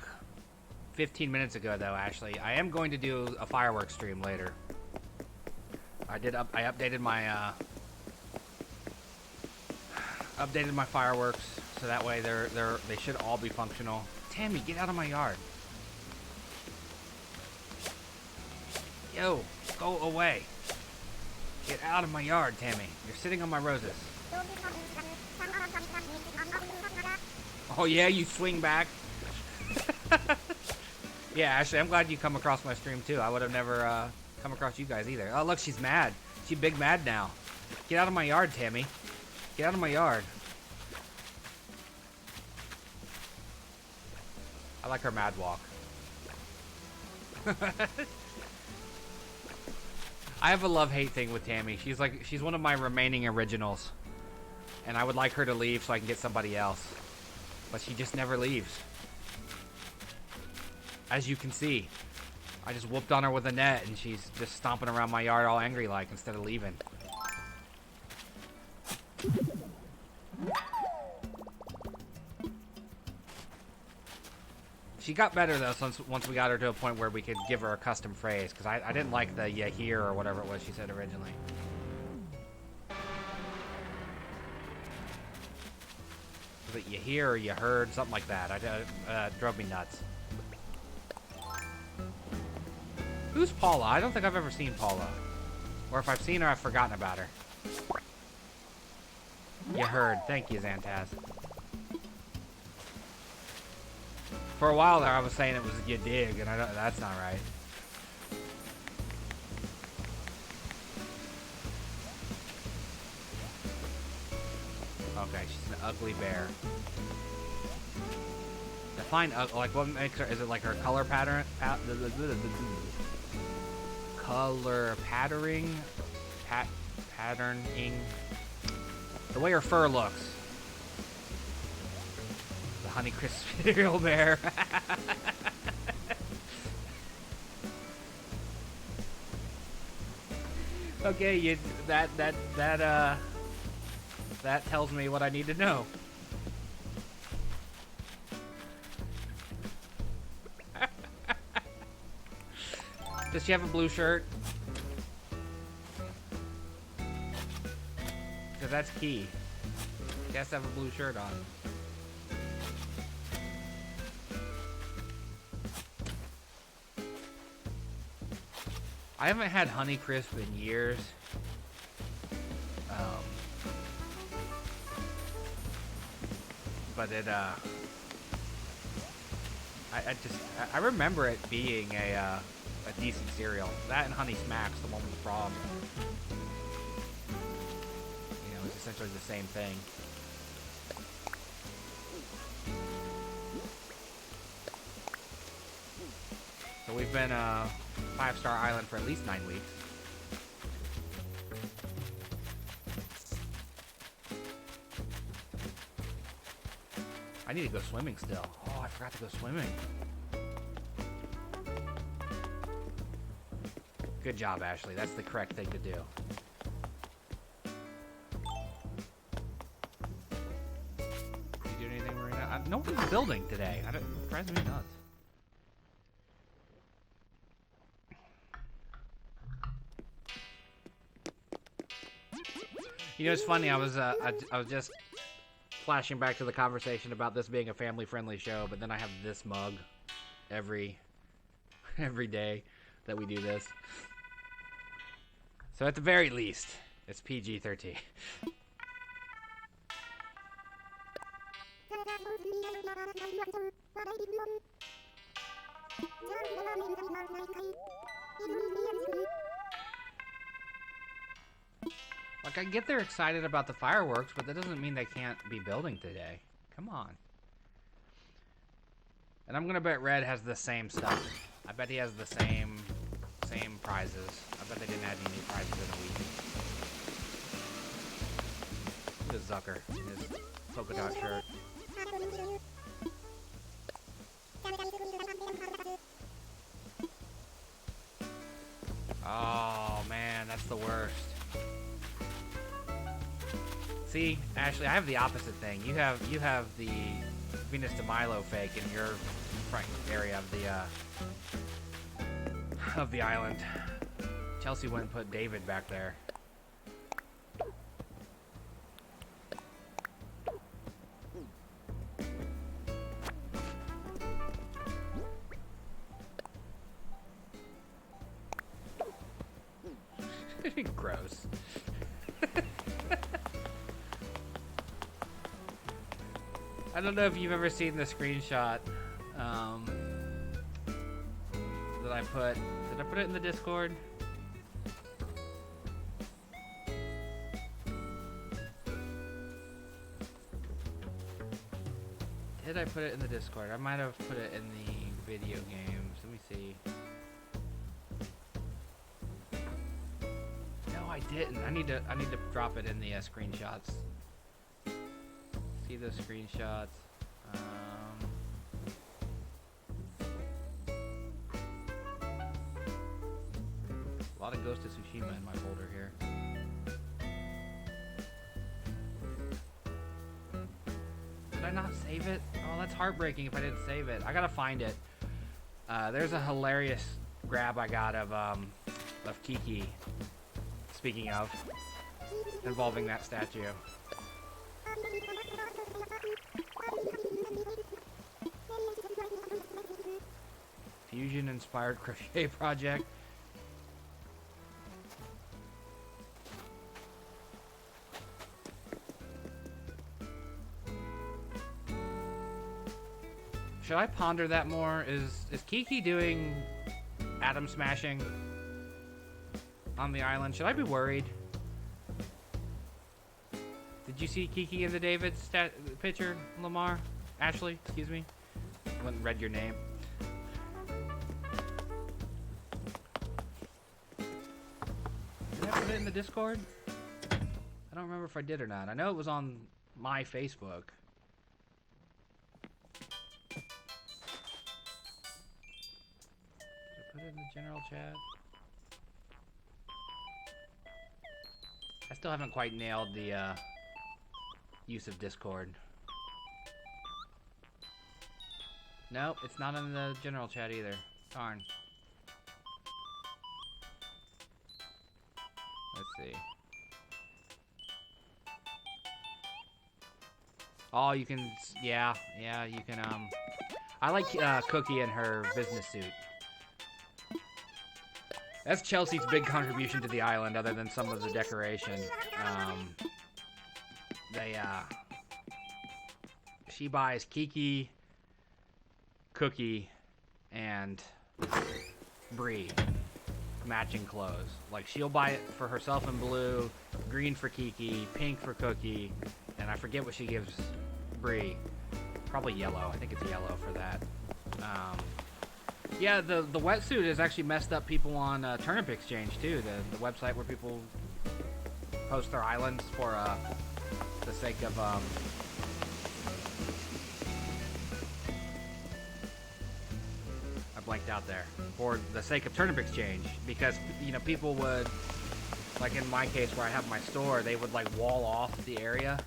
15 minutes ago, though, Ashley, I am going to do a fireworks stream later. I updated my fireworks so that way they should all be functional. Tammy, get out of my yard. Yo, go away. Get out of my yard, Tammy. You're sitting on my roses. Oh yeah, you swing back. Yeah, Ashley, I'm glad you come across my stream too. I would have never come across you guys either. Oh, look, she's mad. She's big mad now. Get out of my yard, Tammy. Get out of my yard. I like her mad walk. I have a love-hate thing with Tammy. She's one of my remaining originals. And I would like her to leave so I can get somebody else. But she just never leaves. As you can see. I just whooped on her with a net and she's just stomping around my yard all angry like instead of leaving. She got better though once we got her to a point where we could give her a custom phrase, because I didn't like the "you hear" or whatever it was she said originally. Was it "you hear" or "you heard"? Something like that. Drove me nuts. Who's Paula? I don't think I've ever seen Paula. Or if I've seen her, I've forgotten about her. You heard. Thank you, Xantaz. For a while there, I was saying it was "you dig," and that's not right. Okay, she's an ugly bear. Define like what makes her? Is it like her color pattern? Color patterning? Patterning? The way her fur looks. The Honeycrisp cereal bear. Okay, that tells me what I need to know. Does she have a blue shirt? Because that's key. She has to have a blue shirt on. I haven't had Honeycrisp in years. But it, I remember it being a decent cereal. That and Honey Smacks, the one with the frog. You know, it's essentially the same thing. So we've been 5-Star Island for at least 9 weeks. I need to go swimming still. Oh, I forgot to go swimming. Good job, Ashley. That's the correct thing to do. Did you do anything, Marina? Nobody's building today. It drives me nuts. You know, it's funny. I was just flashing back to the conversation about this being a family-friendly show, but then I have this mug every day that we do this. So at the very least, it's PG-13. Like, I get they're excited about the fireworks, but that doesn't mean they can't be building today. Come on. And I'm gonna bet Red has the same stuff. I bet he has the same prizes. I bet they didn't add any new prizes in a week. Look at Zucker in his polka dot shirt. Oh man, that's the worst. See, Ashley, I have the opposite thing. You have the Venus de Milo fake in your front area of the island. Chelsea went and put David back there. Gross. I don't know if you've ever seen the screenshot that I put. Did I put it in the Discord? Did I put it in the Discord? I might have put it in the video games. Let me see. No, I didn't. I need to drop it in the screenshots. See those screenshots. A lot of Ghost of Tsushima in my folder here. Did I not save it? Oh, that's heartbreaking if I didn't save it. I gotta find it. There's a hilarious grab I got of Kiki. Speaking of, involving that statue. Fusion-inspired crochet project. Should I ponder that more? Is Kiki doing atom smashing on the island? Should I be worried? Did you see Kiki in the David picture, Lamar? Ashley, excuse me. I went and read your name. Did I put it in the Discord? I don't remember if I did or not. I know it was on my Facebook. Did I put it in the general chat? I still haven't quite nailed the use of Discord. Nope, it's not in the general chat either. Darn. Let's see. Oh, you can, yeah, you can, I like Cookie in her business suit. That's Chelsea's big contribution to the island, other than some of the decoration. She buys Kiki, Cookie, and Bree matching clothes. Like, she'll buy it for herself in blue, green for Kiki, pink for Cookie, and I forget what she gives Bree. Probably yellow. I think it's yellow for that. Yeah, the wetsuit has actually messed up people on Turnip Exchange too. The website where people post their islands for the sake of I blanked out there. For the sake of Turnip Exchange, because you know people would, like in my case where I have my store, they would like wall off the area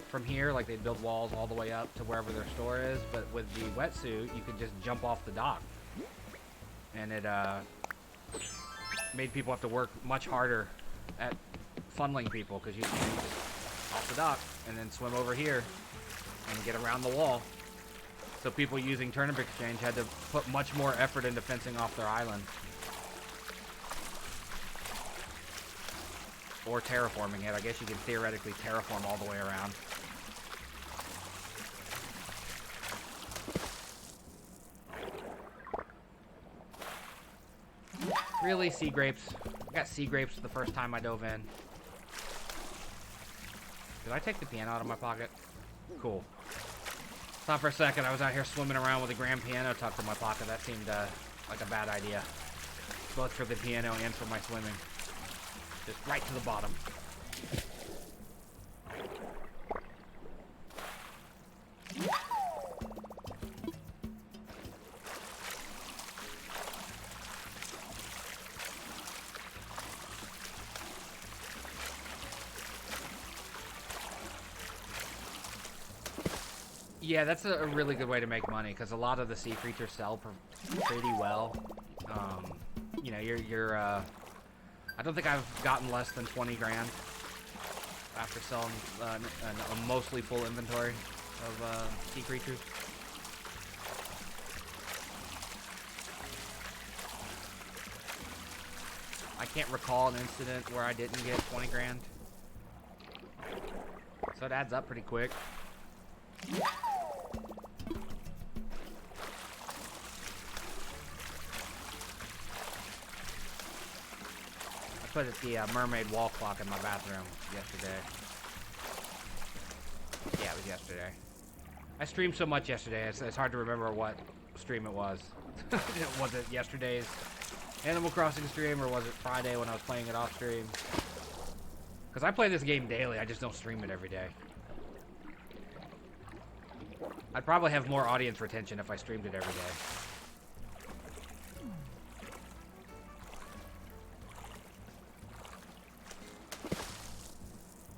from here, like they'd build walls all the way up to wherever their store is, but with the wetsuit, you could just jump off the dock. And it made people have to work much harder at funneling people, because you can off the dock and then swim over here and get around the wall. So people using Turnip Exchange had to put much more effort into fencing off their island. Or terraforming it. I guess you can theoretically terraform all the way around. Really, sea grapes? I got sea grapes the first time I dove in. Did I take the piano out of my pocket? Cool. Thought for a second I was out here swimming around with a grand piano tucked in my pocket. That seemed like a bad idea. Both for the piano and for my swimming. Just right to the bottom. Yeah, that's a really good way to make money because a lot of the sea creatures sell pretty well. You know, I don't think I've gotten less than 20 grand after selling a mostly full inventory of sea creatures. I can't recall an incident where I didn't get 20 grand. So it adds up pretty quick. I put the mermaid wall clock in my bathroom yesterday. Yeah, it was yesterday. I streamed so much yesterday, it's hard to remember what stream it was. Was it yesterday's Animal Crossing stream, or was it Friday when I was playing it off stream? Because I play this game daily, I just don't stream it every day. I'd probably have more audience retention if I streamed it every day.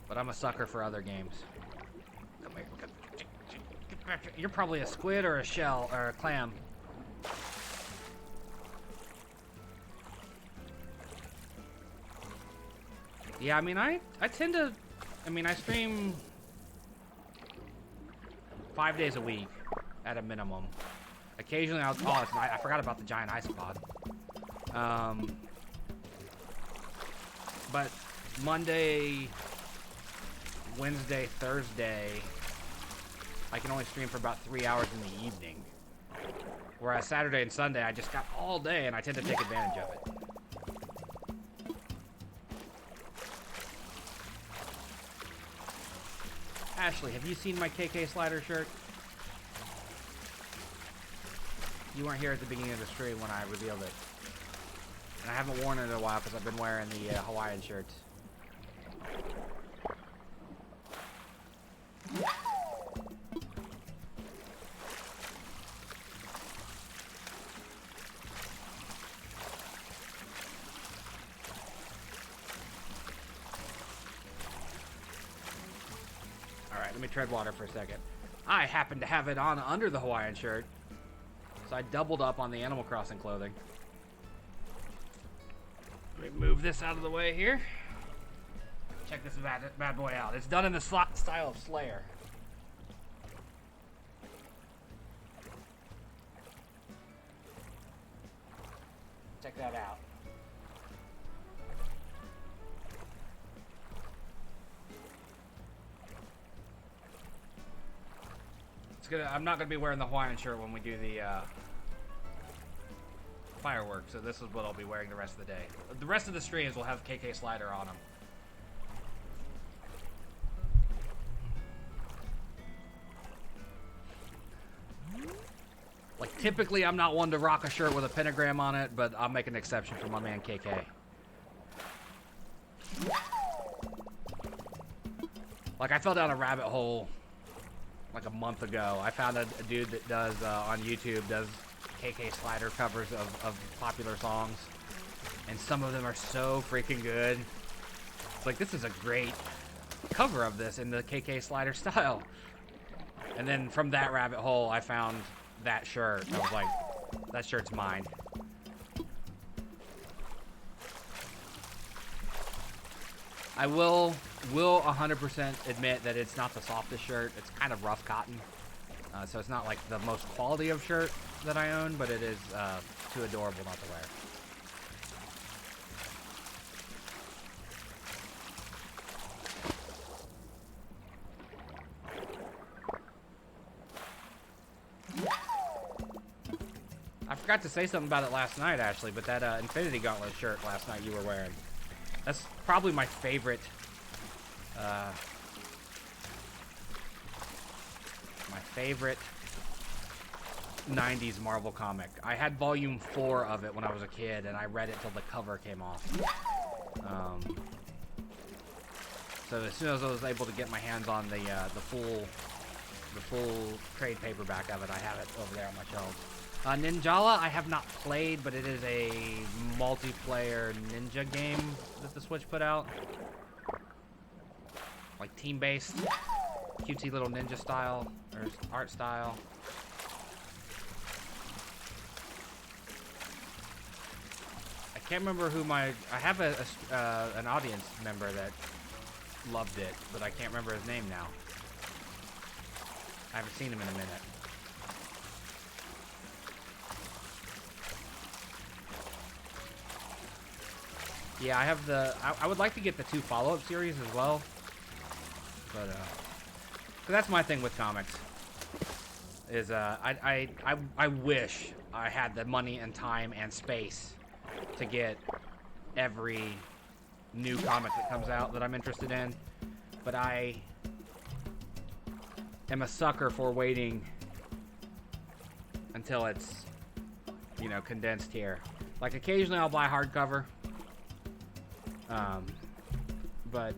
But I'm a sucker for other games. Come here. Get back here. You're probably a squid or a shell or a clam. Yeah, I mean, I tend to... I mean, I stream 5 days a week at a minimum. Occasionally I'll... Oh, I forgot about the giant ice pod. But Monday, Wednesday, Thursday, I can only stream for about 3 hours in the evening. Whereas Saturday and Sunday, I just got all day, and I tend to take advantage of it. Ashley, have you seen my KK Slider shirt? You weren't here at the beginning of the stream when I revealed it. And I haven't worn it in a while because I've been wearing the Hawaiian shirts. Let me tread water for a second. I happen to have it on under the Hawaiian shirt, so I doubled up on the Animal Crossing clothing. Let me move this out of the way here. Check this bad boy out. It's done in the style of Slayer. Check that out. I'm not gonna be wearing the Hawaiian shirt when we do the fireworks, so this is what I'll be wearing the rest of the day. The rest of the streams will have KK Slider on them. Like, typically I'm not one to rock a shirt with a pentagram on it, but I'll make an exception for my man KK. Like, I fell down a rabbit hole like a month ago. I found a dude that does on YouTube does KK Slider covers of popular songs, and some of them are so freaking good. It's like, this is a great cover of this in the KK Slider style. And then from that rabbit hole, I found that shirt. I was like, that shirt's mine. I will 100% admit that it's not the softest shirt. It's kind of rough cotton. So it's not like the most quality of shirt that I own, but it is too adorable not to wear. I forgot to say something about it last night, Ashley, but that Infinity Gauntlet shirt last night you were wearing. That's probably my favorite, favorite 90s Marvel comic. I had volume 4 of it when I was a kid, and I read it till the cover came off. So as soon as I was able to get my hands on the full trade paperback of it, I have it over there on my shelves. Ninjala, I have not played, but it is a multiplayer ninja game that the Switch put out. Like team-based, cutesy little ninja style, or art style. I can't remember who I have an audience member that loved it, but I can't remember his name now. I haven't seen him in a minute. Yeah, I have I would like to get the 2 follow-up series as well. But, 'cause that's my thing with comics. Is, I wish I had the money and time and space to get every new comic that comes out that I'm interested in. But I am a sucker for waiting until it's, you know, condensed here. Like, occasionally I'll buy hardcover. But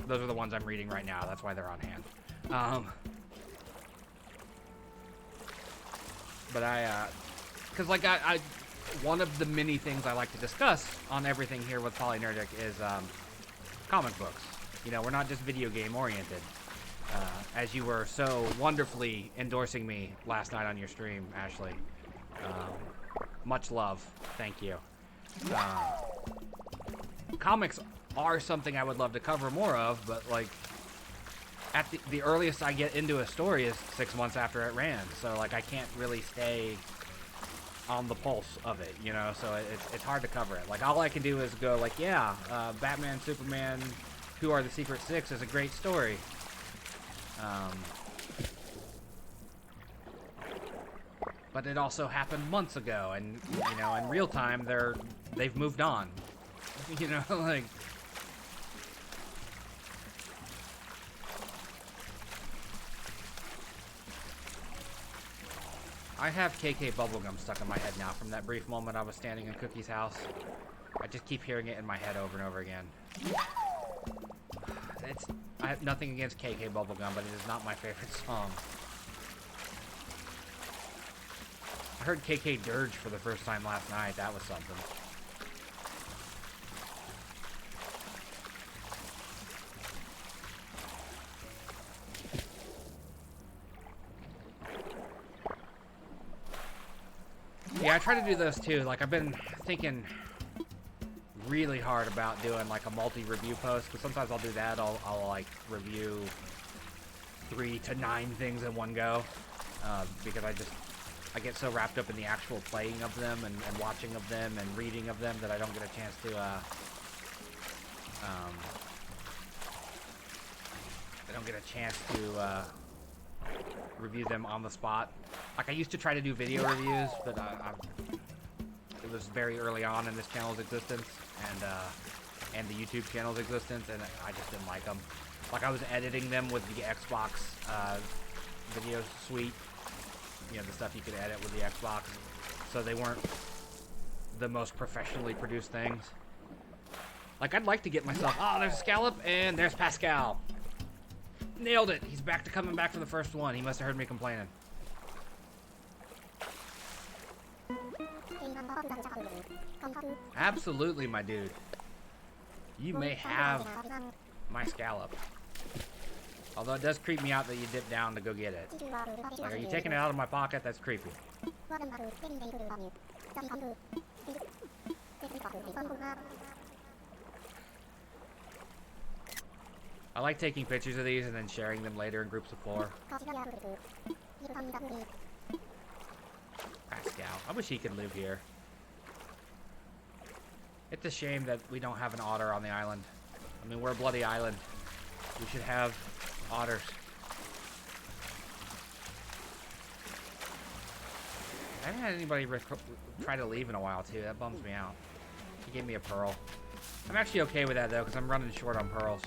those are the ones I'm reading right now. That's why they're on hand. But because like one of the many things I like to discuss on everything here with Polynerdic is comic books. You know, we're not just video game oriented. As you were so wonderfully endorsing me last night on your stream, Ashley. Much love. Thank you. Comics are something I would love to cover more of, but like at the earliest I get into a story is 6 months after it ran, so like I can't really stay on the pulse of it, you know, so it's hard to cover it. Like all I can do is go like, yeah, Batman, Superman, Who Are the Secret Six is a great story. But it also happened months ago, and you know, in real time they've moved on. You know, like I have KK bubblegum stuck in my head now from that brief moment I was standing in Cookie's house. I just keep hearing it in my head over and over again. I have nothing against KK bubblegum, but it is not my favorite song. I heard KK Dirge for the first time last night. That was something. Yeah, I try to do those too. Like, I've been thinking really hard about doing like a multi-review post, because sometimes I'll do that. I'll like review 3 to 9 things in one go, because I get so wrapped up in the actual playing of them and watching of them and reading of them that I don't get a chance to review them on the spot. Like, I used to try to do video reviews, but it was very early on in this channel's existence and the YouTube channel's existence, and I just didn't like them. Like, I was editing them with the Xbox video suite, you know, the stuff you could edit with the Xbox, so they weren't the most professionally produced things. Like, I'd like to get myself, oh, there's a Scallop, and there's Pascal. Nailed it. He's coming back for the first one. He must have heard me complaining. Absolutely, my dude. You may have my Scallop. Although it does creep me out that you dip down to go get it. Like, are you taking it out of my pocket? That's creepy. I like taking pictures of these and then sharing them later in groups of 4. Pascal. I wish he could live here. It's a shame that we don't have an otter on the island. I mean, we're a bloody island. We should have otters. I haven't had anybody try to leave in a while, too. That bums me out. He gave me a pearl. I'm actually okay with that, though, because I'm running short on pearls.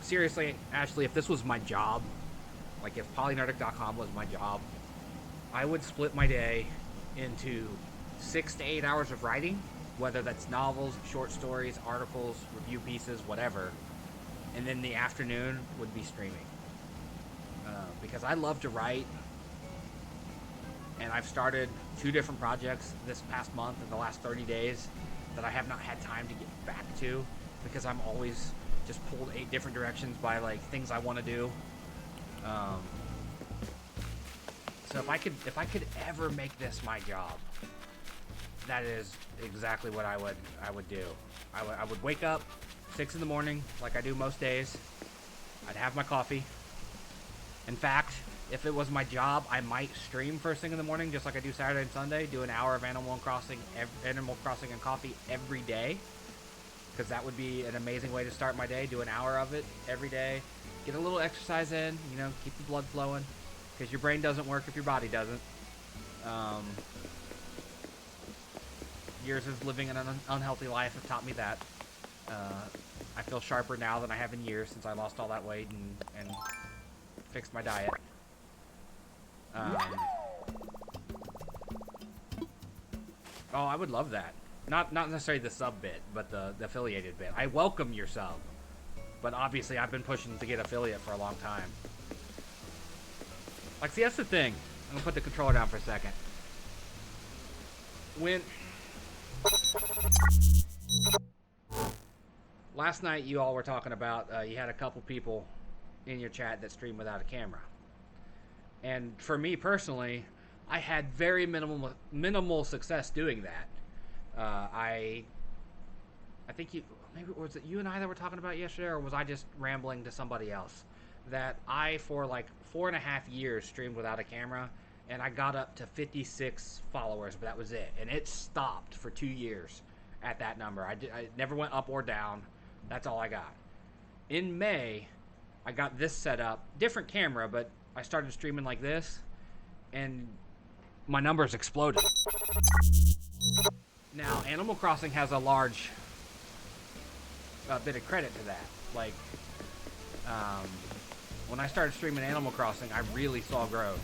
seriously, Ashley, if this was my job, like if polynerdic.com was my job, I would split my day into 6 to 8 hours of writing, whether that's novels, short stories, articles, review pieces, whatever, and then the afternoon would be streaming. Because I love to write, and I've started 2 different projects this past month in the last 30 days that I have not had time to get back to because I'm always just pulled 8 different directions by like things I want to do. So if I could ever make this my job, that is exactly what I would do. I would wake up 6 in the morning like I do most days. I'd have my coffee. In fact, if it was my job, I might stream first thing in the morning, just like I do Saturday and Sunday. Do an hour of Animal Crossing and coffee every day, because that would be an amazing way to start my day. Do an hour of it every day. Get a little exercise in, you know, keep the blood flowing, because your brain doesn't work if your body doesn't. Years of living an unhealthy life have taught me that. I feel sharper now than I have in years since I lost all that weight and fixed my diet. Oh, I would love that. Not necessarily the sub bit, but the affiliated bit. I welcome your sub, but obviously I've been pushing to get affiliate for a long time. Like, see, that's the thing. I'm gonna put the controller down for a second. When last night you all were talking about you had a couple people in your chat that stream without a camera, and for me personally, I had very minimal success doing that. I think maybe was it you and I that were talking about yesterday, or was I just rambling to somebody else? That I, for like 4.5 years, streamed without a camera, and I got up to 56 followers, but that was it. And it stopped for 2 years at that number. I never went up or down. That's all I got. In May, I got this set up, different camera, but I started streaming like this, and my numbers exploded. Now, Animal Crossing has a large bit of credit to that. Like, when I started streaming Animal Crossing, I really saw growth.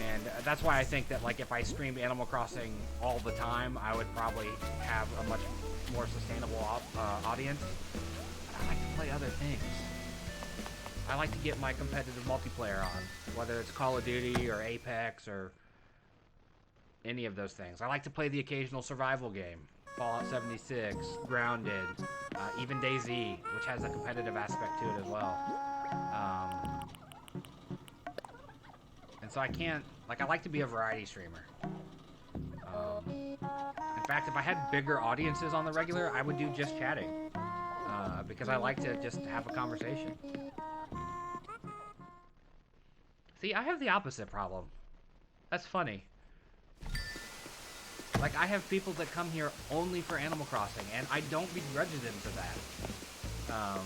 And that's why I think that, like, if I streamed Animal Crossing all the time, I would probably have a much more sustainable audience. But I like to play other things. I like to get my competitive multiplayer on, whether it's Call of Duty or Apex or any of those things. I like to play the occasional survival game. Fallout 76, Grounded, even DayZ, which has a competitive aspect to it as well. And so I can't, like, I like to be a variety streamer. In fact, if I had bigger audiences on the regular, I would do just chatting. Because I like to just have a conversation. See, I have the opposite problem. That's funny. Like, I have people that come here only for Animal Crossing, and I don't begrudge them for that. I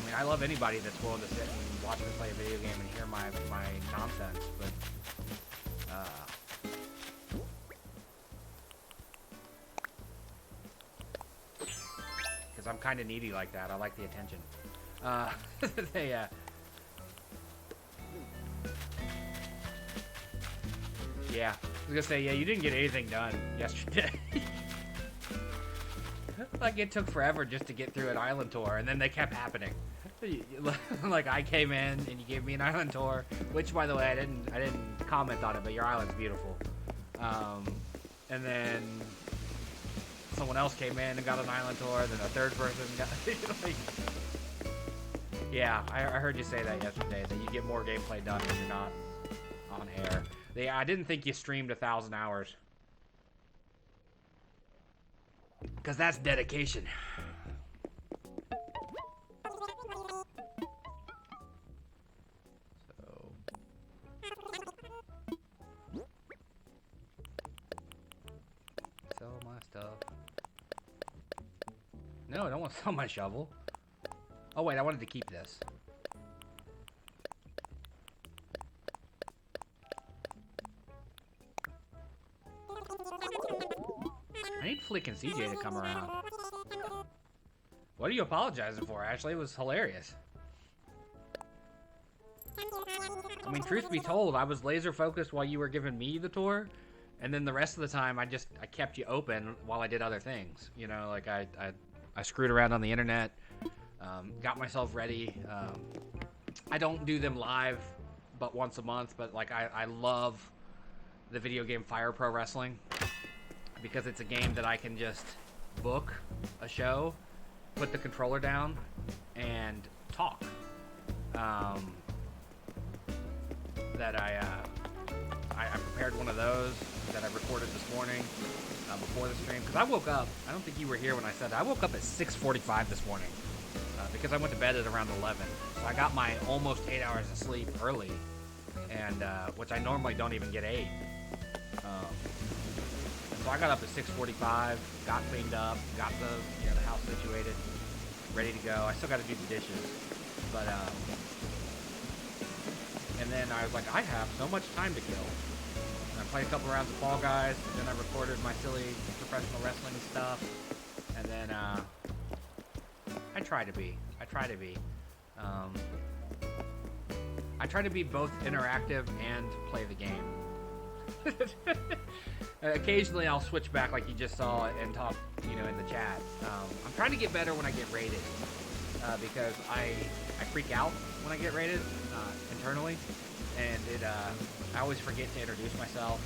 mean, I love anybody that's willing to sit and watch me play a video game and hear my nonsense, but because I'm kind of needy like that. I like the attention. Yeah, I was gonna say, yeah, you didn't get anything done yesterday. Like, it took forever just to get through an island tour, and then they kept happening. Like, I came in and you gave me an island tour, which, by the way, I didn't comment on it, but your island's beautiful. And then someone else came in and got an island tour, then a third person got like, yeah, I heard you say that yesterday, that you get more gameplay done when you're not on air. I didn't think you streamed 1,000 hours. Because that's dedication. So. Sell my stuff. No, I don't want to sell my shovel. Oh wait, I wanted to keep this. I need Flick and CJ to come around. What are you apologizing for, Ashley? It was hilarious. I mean, truth be told, I was laser focused while you were giving me the tour, and then the rest of the time I kept you open while I did other things. You know, like I screwed around on the internet, got myself ready. I don't do them live, but once a month. But like I love the video game Fire Pro Wrestling because it's a game that I can just book a show, put the controller down, and talk. That I prepared one of those that I recorded this morning before the stream, because I woke up, I don't think you were here when I said that, I woke up at 6:45 this morning because I went to bed at around 11, so I got my almost 8 hours of sleep early, and which I normally don't even get 8. And so I got up at 6:45, got cleaned up, got the house situated, ready to go. I still got to do the dishes, but and then I was like, I have so much time to kill. And I played a couple rounds of Fall Guys, and then I recorded my silly professional wrestling stuff, and then I try to be both interactive and play the game. Occasionally I'll switch back like you just saw and talk, in the chat. I'm trying to get better when I get raided, because I freak out when I get raided internally, and I always forget to introduce myself,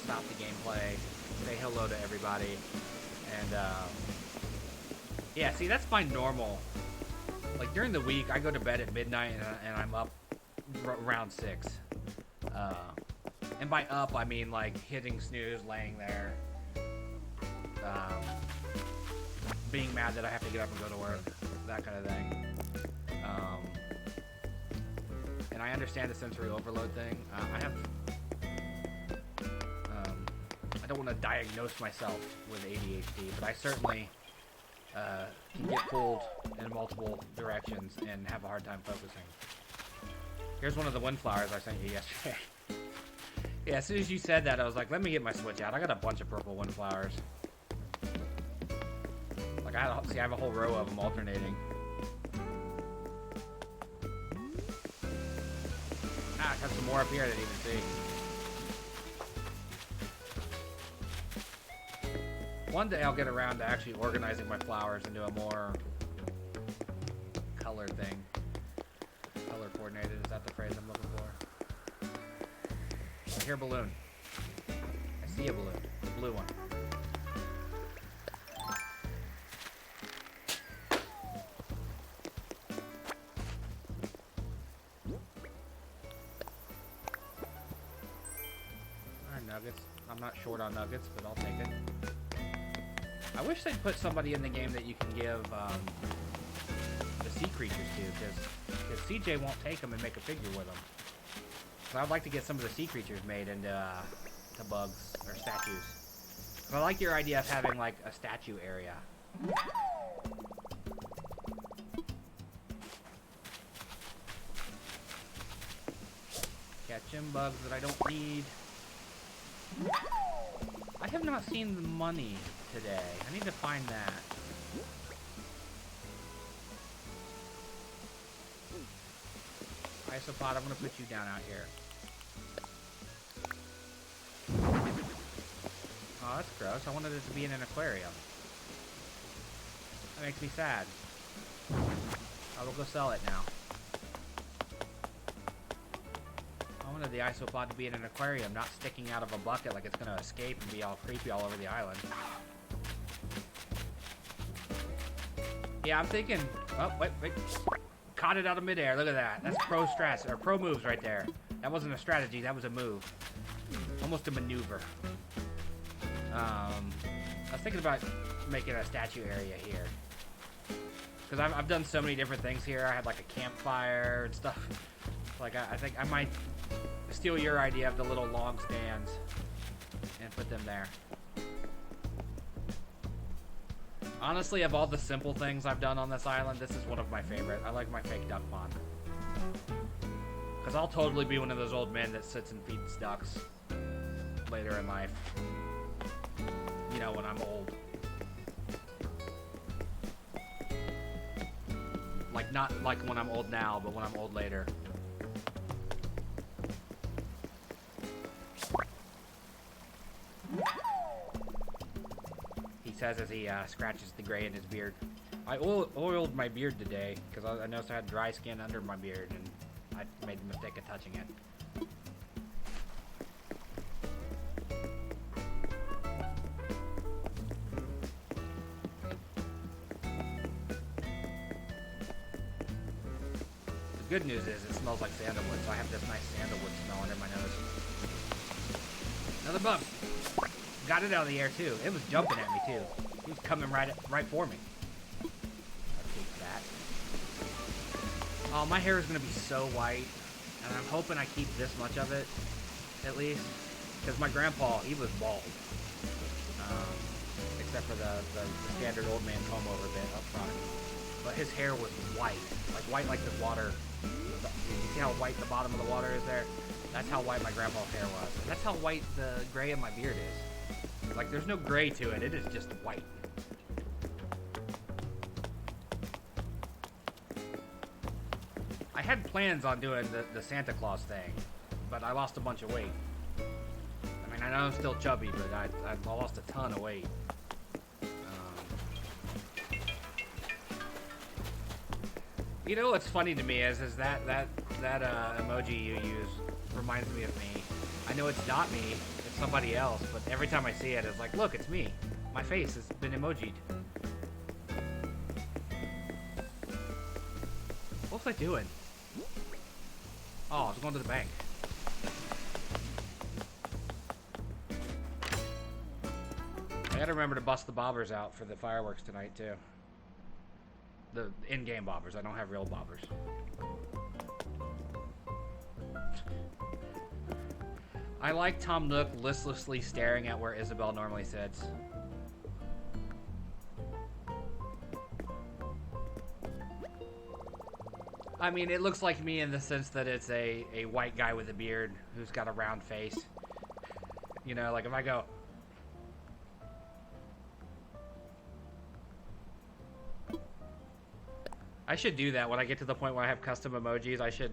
stop the gameplay, say hello to everybody, and yeah, see, that's my normal. Like during the week, I go to bed at midnight and I'm up around 6. And by up, I mean like hitting snooze, laying there, being mad that I have to get up and go to work, that kind of thing. And I understand the sensory overload thing. I don't want to diagnose myself with ADHD, but I certainly can get pulled in multiple directions and have a hard time focusing. Here's one of the windflowers I sent you yesterday. Yeah, as soon as you said that, I was like, let me get my Switch out. I got a bunch of purple windflowers. Like, I have a whole row of them alternating. I got some more up here I didn't even see. One day I'll get around to actually organizing my flowers into a more color thing. Color coordinated, is that the phrase I'm looking for? I hear a balloon. I see a balloon. A blue one. Alright, nuggets. I'm not short on nuggets, but I'll take it. I wish they'd put somebody in the game that you can give the sea creatures to, because CJ won't take them and make a figure with them. So I'd like to get some of the sea creatures made into to bugs or statues. But I like your idea of having like a statue area. Catching bugs that I don't need. I have not seen the money today. I need to find that. Isopod, I'm gonna put you down out here. Oh, that's gross. I wanted it to be in an aquarium. That makes me sad. I will go sell it now. I wanted the isopod to be in an aquarium, not sticking out of a bucket like it's gonna escape and be all creepy all over the island. Yeah, I'm thinking... Oh, wait. Caught it out of midair. Look at that. That's pro strats, or pro moves right there. That wasn't a strategy, that was a move. Almost a maneuver. I was thinking about making a statue area here. Because I've done so many different things here. I had like a campfire and stuff. Like, I think I might steal your idea of the little long stands and put them there. Honestly, of all the simple things I've done on this island, this is one of my favorite. I like my fake duck pond. Because I'll totally be one of those old men that sits and feeds ducks later in life. You know, when I'm old. Not like when I'm old now, but when I'm old later. He says as he scratches the gray in his beard. I oiled my beard today because I noticed I had dry skin under my beard and I made the mistake of touching it. The good news is it smells like sandalwood, so I have this nice sandalwood smell under my nose. Another bug. Got it out of the air too. It was jumping at me too. He was coming right for me. Let's take that. Oh, my hair is gonna be so white, and I'm hoping I keep this much of it, at least, because my grandpa, he was bald, except for the standard old man comb over bit up front. But his hair was white like the water. You see how white the bottom of the water is there? That's how white my grandpa's hair was. And that's how white the gray in my beard is. Like, there's no gray to it. It is just white. I had plans on doing the Santa Claus thing, but I lost a bunch of weight. I mean, I know I'm still chubby, but I lost a ton of weight. You know what's funny to me is that emoji you use reminds me of me. I know it's not me, it's somebody else, but every time I see it, it's like, look, it's me. My face has been emojied. What was I doing? Oh, I was going to the bank. I gotta remember to bust the bobbers out for the fireworks tonight, too. The in-game bobbers. I don't have real bobbers. I like Tom Nook listlessly staring at where Isabel normally sits. I mean, it looks like me in the sense that it's a white guy with a beard who's got a round face. You know, like if I go... I should do that when I get to the point where I have custom emojis. I should...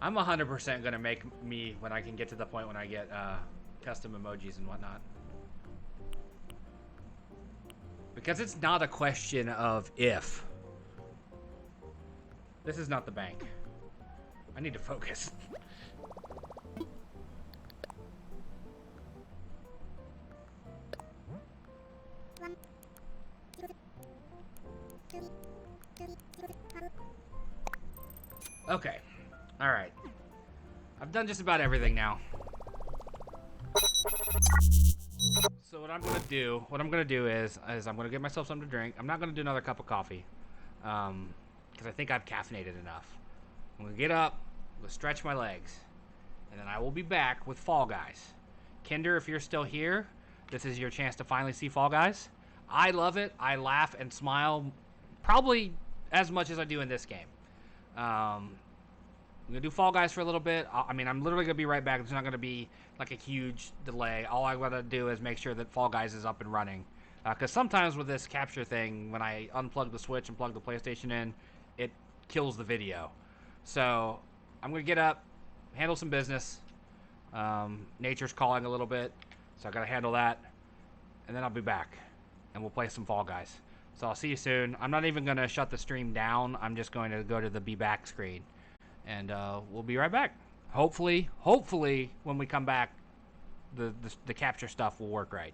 I'm 100% gonna make me when I can get to the point when I get custom emojis and whatnot. Because it's not a question of if. This is not the bank. I need to focus. Okay. Alright. I've done just about everything now. So what I'm gonna do is I'm gonna get myself something to drink. I'm not gonna do another cup of coffee. Because I think I've caffeinated enough. I'm gonna get up, I'm gonna stretch my legs, and then I will be back with Fall Guys. Kinder, if you're still here, this is your chance to finally see Fall Guys. I love it. I laugh and smile probably as much as I do in this game. I'm gonna do Fall Guys for a little bit. I mean, I'm literally gonna be right back. There's not gonna be like a huge delay. All I gotta do is make sure that Fall Guys is up and running. Because sometimes with this capture thing, when I unplug the Switch and plug the PlayStation in, it kills the video. So I'm gonna get up, handle some business. Nature's calling a little bit, so I gotta handle that, and then I'll be back, and we'll play some Fall Guys. So I'll see you soon. I'm not even gonna shut the stream down. I'm just going to go to the be back screen. And we'll be right back. Hopefully, when we come back, the capture stuff will work right.